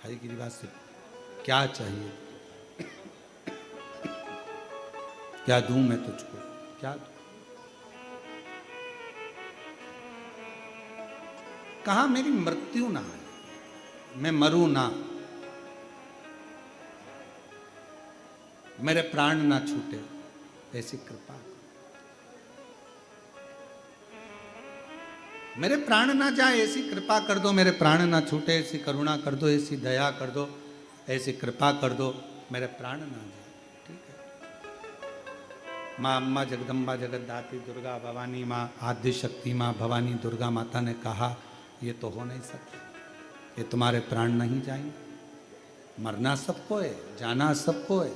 A: हयग्रीवा से क्या चाहिए, क्या दूं मैं तुझको, क्या दूं? कहा मेरी मृत्यु ना है, मैं मरूं ना, मेरे प्राण ना छूटे, ऐसी कृपा। मेरे प्राण ना जाए ऐसी कृपा कर दो, मेरे प्राण ना छूटे ऐसी करुणा कर दो, ऐसी दया कर दो, ऐसी कृपा कर दो, मेरे प्राण ना जाए। ठीक है। माँ अम्मा जगदम्बा जगतदात्री दुर्गा भवानी माँ आद्य शक्ति माँ भवानी दुर्गा माता ने कहा ये तो हो नहीं सकता, ये तुम्हारे प्राण नहीं जाएंगे, मरना सबको है, जाना सबको है,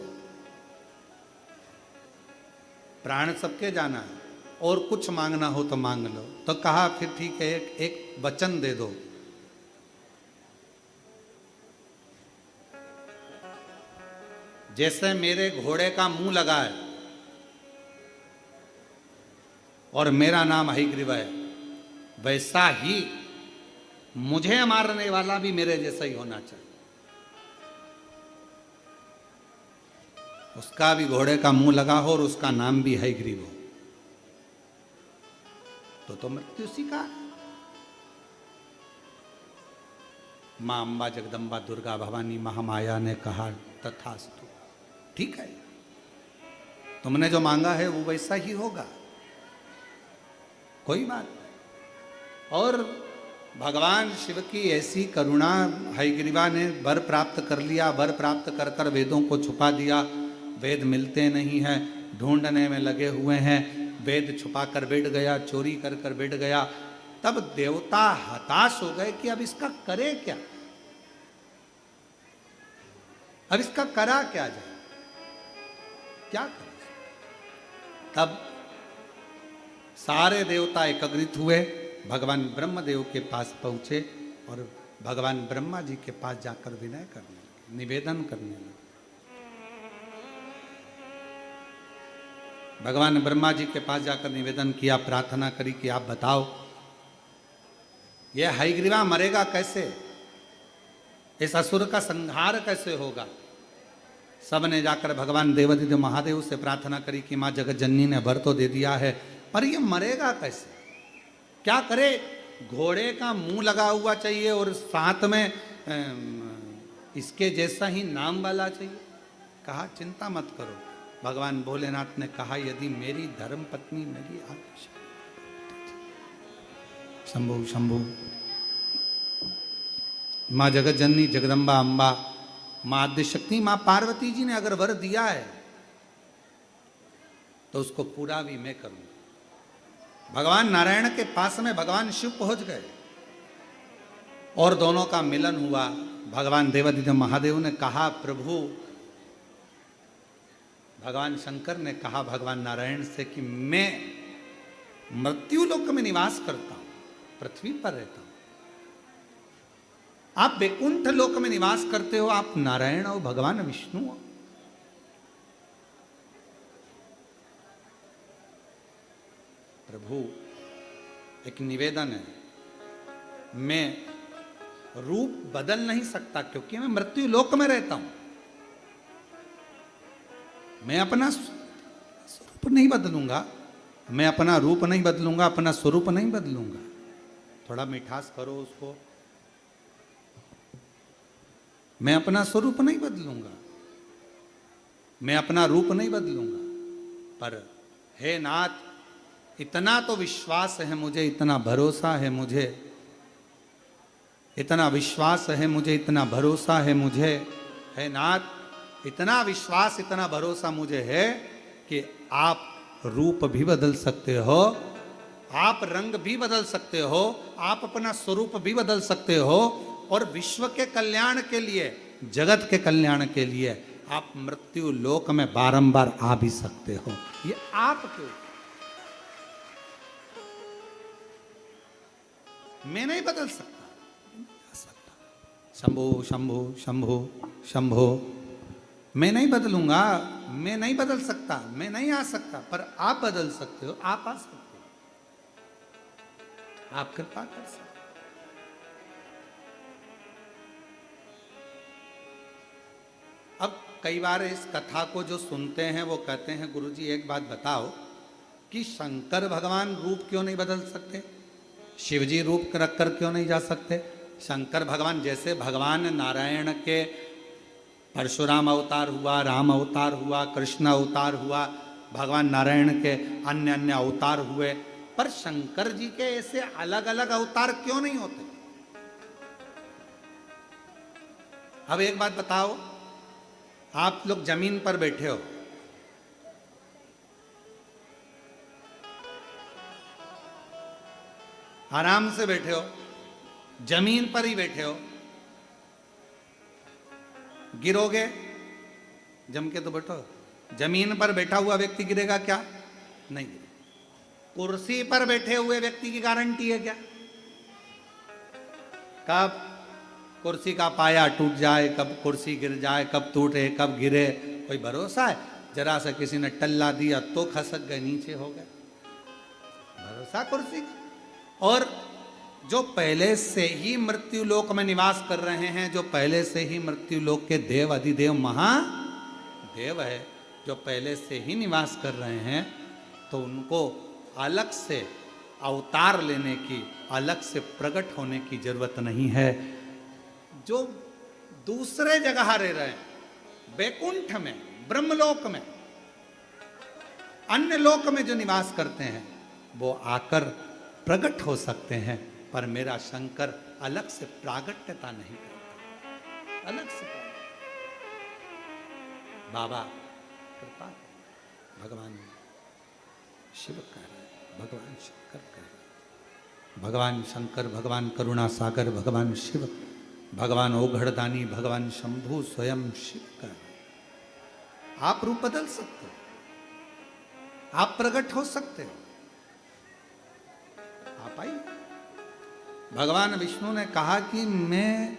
A: प्राण सबके जाना है, और कुछ मांगना हो तो मांग लो। तो कहा फिर ठीक है, एक वचन दे दो, जैसे मेरे घोड़े का मुंह लगा है और मेरा नाम हयग्रीवा है, वैसा ही मुझे मारने वाला भी मेरे जैसा ही होना चाहिए। उसका भी घोड़े का मुंह लगा हो और उसका नाम भी हयग्रीव हो, तो मृत्यु उसी का। मां अम्बा जगदम्बा दुर्गा भवानी महामाया ने कहा तथास्तु, ठीक है, तुमने जो मांगा है वो वैसा ही होगा, कोई बात नहीं। और भगवान शिव की ऐसी करुणा, हयग्रीवा ने वर प्राप्त कर लिया, वर प्राप्त कर कर वेदों को छुपा दिया, वेद मिलते नहीं हैं, ढूंढने में लगे हुए हैं, वेद छुपा कर बैठ गया, चोरी कर कर बैठ गया, तब देवता हताश हो गए कि अब इसका करे क्या, अब इसका करा क्या जाए, क्या करें। तब सारे देवता एकत्रित हुए, भगवान ब्रह्मदेव के पास पहुंचे और भगवान ब्रह्मा जी के पास जाकर विनय करने लगे, निवेदन करने लगे। भगवान ब्रह्मा जी के पास जाकर निवेदन किया, प्रार्थना करी कि आप बताओ यह हयग्रीवा मरेगा कैसे, इस असुर का संहार कैसे होगा। सबने जाकर भगवान देवादिदेव महादेव से प्रार्थना करी कि माँ जगत जननी ने वर तो दे दिया है, पर यह मरेगा कैसे, क्या करे। घोड़े का मुंह लगा हुआ चाहिए और साथ में इसके जैसा ही नाम वाला चाहिए। कहा चिंता मत करो। भगवान भोलेनाथ ने कहा यदि मेरी धर्म पत्नी मेरी आज्ञा, शंभु शंभु, माँ जगत जननी जगदम्बा अम्बा, माँ आद्यशक्ति, माँ पार्वती जी ने अगर वर दिया है तो उसको पूरा भी मैं करूंगा। भगवान नारायण के पास में भगवान शिव पहुंच गए और दोनों का मिलन हुआ। भगवान देवादिदेव महादेव ने कहा प्रभु, भगवान शंकर ने कहा भगवान नारायण से कि मैं मृत्यु लोक में निवास करता हूं, पृथ्वी पर रहता हूं, आप वैकुंठ लोक में निवास करते हो, आप नारायण हो, भगवान विष्णु हो। प्रभु एक निवेदन है, मैं रूप बदल नहीं सकता क्योंकि मैं मृत्यु लोक में रहता हूं, मैं अपना स्वरूप नहीं बदलूंगा, मैं अपना रूप नहीं बदलूंगा, अपना स्वरूप नहीं बदलूंगा। थोड़ा मिठास करो उसको। मैं अपना स्वरूप नहीं बदलूंगा, मैं अपना रूप नहीं बदलूंगा, पर हे नाथ इतना तो विश्वास है मुझे, इतना भरोसा है मुझे, इतना विश्वास है मुझे, इतना भरोसा है मुझे, हे नाथ इतना विश्वास इतना भरोसा मुझे है कि आप रूप भी बदल सकते हो, आप रंग भी बदल सकते हो, आप अपना स्वरूप भी बदल सकते हो और विश्व के कल्याण के लिए, जगत के कल्याण के लिए आप मृत्यु लोक में बारंबार आ भी सकते हो। ये आपके, मैं नहीं बदल सकता। शंभो शंभो शंभो शंभो, मैं नहीं बदलूंगा, मैं नहीं बदल सकता, मैं नहीं आ सकता, पर आप बदल सकते हो, आप आ सकते हो, आप कृपा कर सकते हो। अब कई बार इस कथा को जो सुनते हैं वो कहते हैं गुरुजी एक बात बताओ कि शंकर भगवान रूप क्यों नहीं बदल सकते, शिवजी रूप रखकर क्यों नहीं जा सकते। शंकर भगवान जैसे भगवान नारायण के परशुराम अवतार हुआ, राम अवतार हुआ, कृष्ण अवतार हुआ, भगवान नारायण के अन्य अन्य अवतार हुए, पर शंकर जी के ऐसे अलग अलग अवतार क्यों नहीं होते। अब एक बात बताओ, आप लोग जमीन पर बैठे हो, आराम से बैठे हो, जमीन पर ही बैठे हो, गिरोगे, जम के तो बैठो। जमीन पर बैठा हुआ व्यक्ति गिरेगा क्या? नहीं गिरेगा। कुर्सी पर बैठे हुए व्यक्ति की गारंटी है क्या? कब कुर्सी का पाया टूट जाए, कब कुर्सी गिर जाए, कब टूटे, कब गिरे, कोई भरोसा है? जरा सा किसी ने टल्ला दिया तो खसक गए, नीचे हो गए, भरोसा कुर्सी का। और जो पहले से ही मृत्यु लोक में निवास कर रहे हैं, जो पहले से ही मृत्यु लोक के देव अधिदेव महादेव है, जो पहले से ही निवास कर रहे हैं, तो उनको अलग से अवतार लेने की, अलग से प्रकट होने की जरूरत नहीं है। जो दूसरे जगह रह रहे हैं, वैकुंठ में, ब्रह्मलोक में, अन्य लोक में जो निवास करते हैं, वो आकर प्रकट हो सकते हैं, पर मेरा शंकर अलग से प्रागट्यता नहीं करता, अलग से। बाबा कृपा, भगवान शिव कह रहे हैं, भगवान शंकर कह रहे हैं, भगवान शंकर, भगवान करुणा सागर, भगवान शिव, भगवान ओघड़दानी, भगवान शंभु स्वयं शिव का है। आप रूप बदल सकते हो, आप प्रकट हो सकते हो, आप आइए। भगवान विष्णु ने कहा कि मैं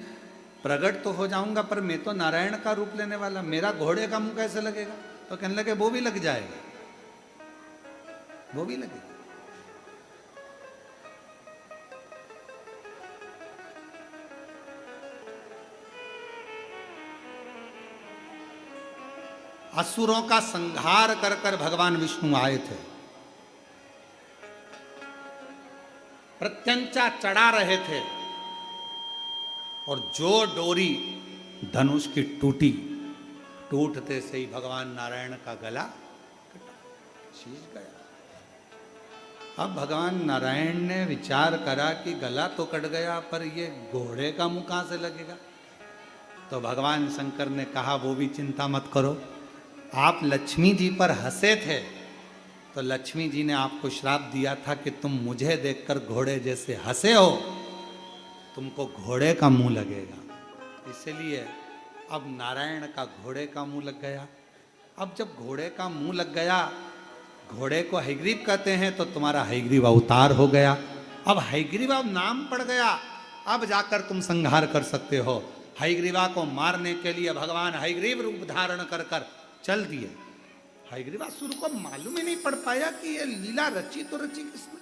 A: प्रकट तो हो जाऊंगा पर मैं तो नारायण का रूप लेने वाला, मेरा घोड़े का मुंह कैसे लगेगा? तो कहने लगे वो भी लग जाएगा, वो भी लगेगा। असुरों का संहार कर कर भगवान विष्णु आए थे। प्रत्यंचा चढ़ा रहे थे और जो डोरी धनुष की टूटी, टूटते से ही भगवान नारायण का गला कटा, शीश गया। अब भगवान नारायण ने विचार करा कि गला तो कट गया पर ये घोड़े का मुंह कहां से लगेगा? तो भगवान शंकर ने कहा वो भी चिंता मत करो, आप लक्ष्मी जी पर हंसे थे तो लक्ष्मी जी ने आपको श्राप दिया था कि तुम मुझे देखकर घोड़े जैसे हंसे हो, तुमको घोड़े का मुंह लगेगा। इसलिए अब नारायण का घोड़े का मुंह लग गया। अब जब घोड़े का मुंह लग गया, घोड़े को हयग्रीव कहते हैं, तो तुम्हारा हयग्रीव अवतार हो गया। अब हयग्रीव अब नाम पड़ गया, अब जाकर तुम संहार कर सकते हो। हयग्रीवा को मारने के लिए भगवान हयग्रीव रूप धारण कर कर चल दिए। हयग्रीवासुर को मालूम ही नहीं पड़ पाया कि ये लीला रची तो रची किसने।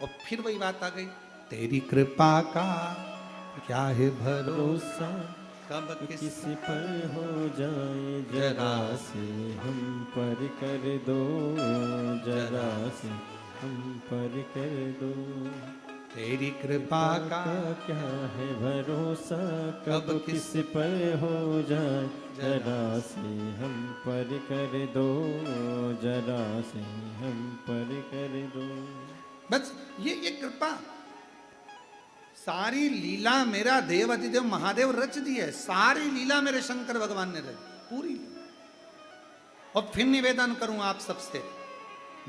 A: और फिर वही बात आ गई, तेरी कृपा का क्या है भरोसा, कब
B: किस पर हो जाए जरा से हम पर कर दो, जरा से हम पर कर दो।
A: तेरी कृपा का
B: क्या है भरोसा, कब किस पर हो जाए जरा से हम पर कर दो, जरा से हम पर कर दो।
A: बस ये कृपा सारी लीला मेरा देव अधिदेव महादेव रच दी है, सारी लीला मेरे शंकर भगवान ने रच पूरी। और फिर निवेदन करूं आप सबसे,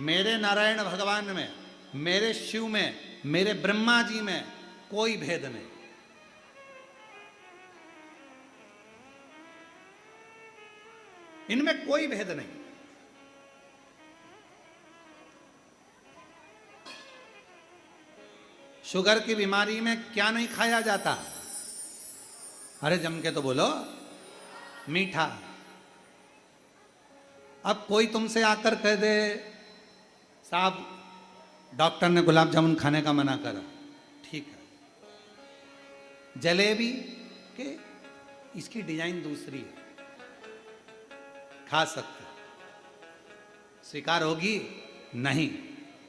A: मेरे नारायण भगवान में, मेरे शिव में, मेरे ब्रह्मा जी में कोई भेद नहीं। इनमें कोई भेद नहीं। शुगर की बीमारी में क्या नहीं खाया जाता? अरे जम के तो बोलो, मीठा। अब कोई तुमसे आकर कह दे साहब डॉक्टर ने गुलाब जामुन खाने का मना करा, ठीक है, जलेबी के इसकी डिजाइन दूसरी है, खा सकते, स्वीकार होगी? नहीं।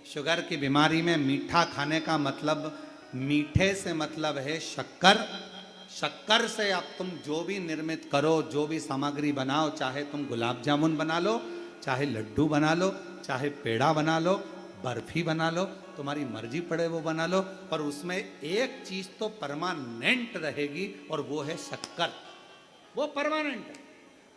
A: शुगर की बीमारी में मीठा खाने का मतलब, मीठे से मतलब है शक्कर। शक्कर से अब तुम जो भी निर्मित करो, जो भी सामग्री बनाओ, चाहे तुम गुलाब जामुन बना लो, चाहे लड्डू बना लो, चाहे पेड़ा बना लो, बर्फी बना लो, तुम्हारी मर्जी पड़े वो बना लो, पर उसमें एक चीज तो परमानेंट रहेगी और वो है शक्कर। वो परमानेंट है।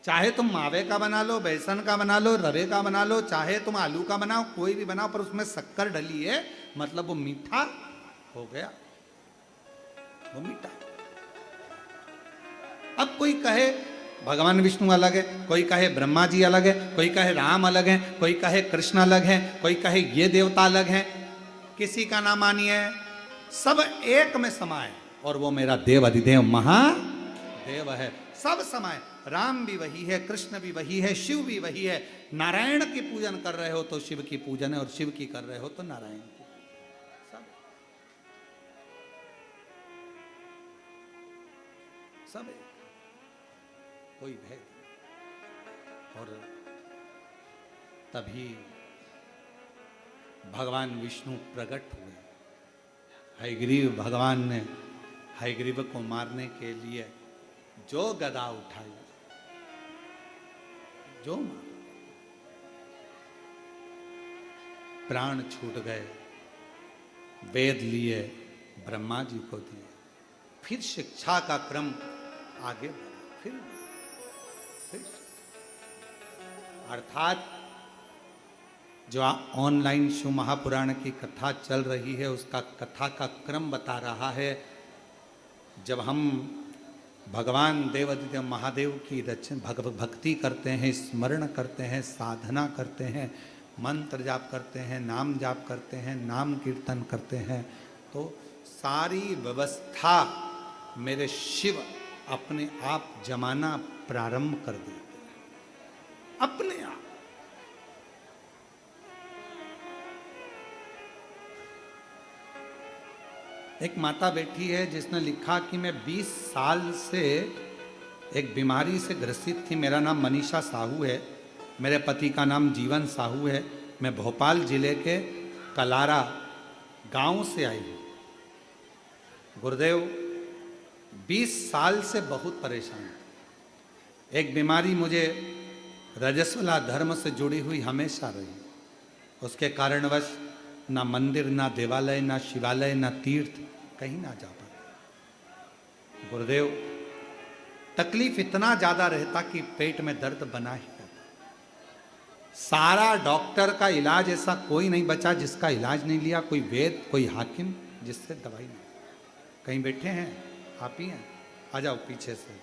A: चाहे तुम मावे का बना लो, बेसन का बना लो, रवे का बना लो, चाहे तुम आलू का बनाओ, कोई भी बनाओ, पर उसमें शक्कर डली है, मतलब वो मीठा हो गया, वो मीठा। अब कोई कहे भगवान विष्णु अलग है, कोई कहे ब्रह्मा जी अलग है, कोई कहे राम अलग है, कोई कहे कृष्ण अलग है, कोई कहे ये देवता अलग है, किसी का ना मानिए, सब एक में समाये और वो मेरा देव अधिदेव महादेव है। सब समाये, राम भी वही है, कृष्ण भी वही है, शिव भी वही है। नारायण की पूजन कर रहे हो तो शिव की पूजन है, और शिव की कर रहे हो तो नारायण की। सब एक, कोई भेद। और तभी भगवान विष्णु प्रकट हुए। हयग्रीव भगवान ने हयग्रीव को मारने के लिए जो गदा उठाई, जो मारा, प्राण छूट गए। वेद लिए, ब्रह्मा जी को दिए। फिर शिक्षा का क्रम आगे बढ़ा। फिर अर्थात जो ऑनलाइन शिव महापुराण की कथा चल रही है उसका कथा का क्रम बता रहा है। जब हम भगवान देवादिदेव महादेव की भक्ति करते हैं, स्मरण करते हैं, साधना करते हैं, मंत्र जाप करते हैं, नाम जाप करते हैं, नाम कीर्तन करते हैं, तो सारी व्यवस्था मेरे शिव अपने आप जमाना प्रारंभ कर देते हैं, अपने आप। एक माता बैठी है जिसने लिखा कि मैं 20 साल से एक बीमारी से ग्रसित थी। मेरा नाम मनीषा साहू है, मेरे पति का नाम जीवन साहू है। मैं भोपाल जिले के कलारा गांव से आई हूँ। गुरुदेव 20 साल से बहुत परेशान थी। एक बीमारी मुझे रजस्वला धर्म से जुड़ी हुई हमेशा रही। उसके कारणवश ना मंदिर, ना देवालय, ना शिवालय, ना तीर्थ, कहीं ना जा पाते। गुरुदेव तकलीफ इतना ज्यादा रहता कि पेट में दर्द बना ही रहता। सारा डॉक्टर का इलाज ऐसा कोई नहीं बचा जिसका इलाज नहीं लिया, कोई वेद, कोई हाकिम जिससे दवाई नहीं। कहीं बैठे हैं आप ही हैं, आ जाओ पीछे से।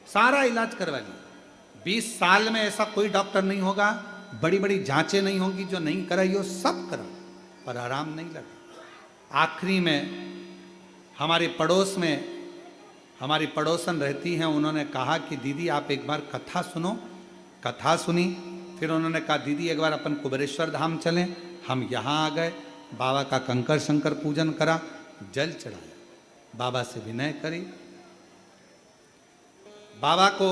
A: सारा इलाज करवा लिया। 20 साल में ऐसा कोई डॉक्टर नहीं होगा, बड़ी बड़ी जांचें नहीं होंगी जो नहीं कराई हो, सब करा, पर आराम नहीं लगा। आखिरी में हमारे पड़ोस में हमारी पड़ोसन रहती हैं, उन्होंने कहा कि दीदी आप एक बार कथा सुनो। कथा सुनी, फिर उन्होंने कहा दीदी एक बार अपन कुबेरेश्वर धाम चलें। हम यहाँ आ गए, बाबा का कंकर शंकर पूजन करा, जल चढ़ाया, बाबा से विनय करी। बाबा को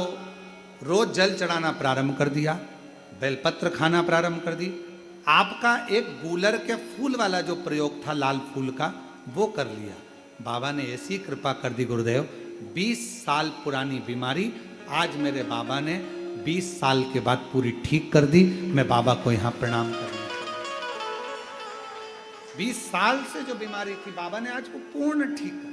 A: रोज जल चढ़ाना प्रारंभ कर दिया, बेलपत्र खाना प्रारंभ कर दी। आपका एक गूलर के फूल वाला जो प्रयोग था लाल फूल का, वो कर लिया। बाबा ने ऐसी कृपा कर दी गुरुदेव, 20 साल पुरानी बीमारी आज मेरे बाबा ने 20 साल के बाद पूरी ठीक कर दी। मैं बाबा को यहाँ प्रणाम करना चाहता हूँ। 20 साल से जो बीमारी थी बाबा ने आज को पूर्ण ठीक कर।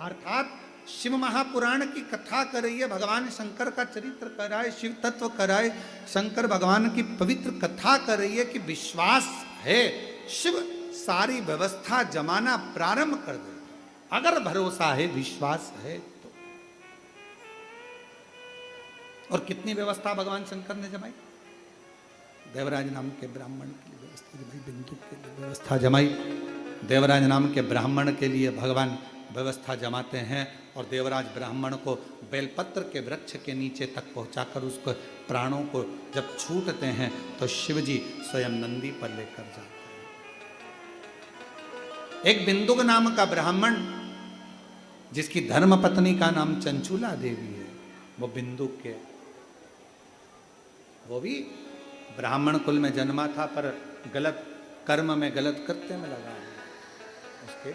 A: अर्थात शिव महापुराण की कथा कर रही है, भगवान शंकर का चरित्र कराए, शिव तत्व कराए, शंकर भगवान की पवित्र कथा कर रही है कि विश्वास है शिव सारी व्यवस्था जमाना प्रारंभ कर दे। अगर भरोसा है, विश्वास है तो। और कितनी व्यवस्था भगवान शंकर ने जमाई। देवराज नाम के ब्राह्मण के लिए व्यवस्था जमाई, बिंदु के लिए व्यवस्था जमाई। देवराज नाम के ब्राह्मण के लिए भगवान व्यवस्था जमाते हैं और देवराज ब्राह्मण को बेलपत्र के वृक्ष के नीचे तक पहुंचाकर उसको प्राणों को जब छूटते हैं तो शिवजी स्वयं नंदी पर लेकर जाते हैं। एक बिंदुक नाम का ब्राह्मण जिसकी धर्म पत्नी का नाम चंचूला देवी है, वो बिंदुक के, वो भी ब्राह्मण कुल में जन्मा था पर गलत कर्म में, गलत कृत्य में लगा है। उसके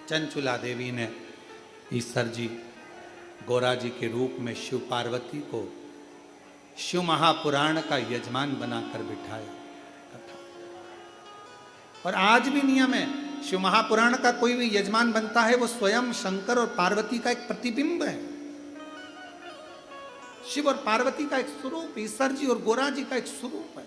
A: चंचूला देवी ने ईश्वर जी गोरा जी के रूप में शिव पार्वती को शिव महापुराण का यजमान बनाकर बिठाया कथा। और आज भी नियम है, शिव महापुराण का कोई भी यजमान बनता है वो स्वयं शंकर और पार्वती का एक प्रतिबिंब है। शिव और पार्वती का एक स्वरूप, ईश्वर जी और गोरा जी का एक स्वरूप है।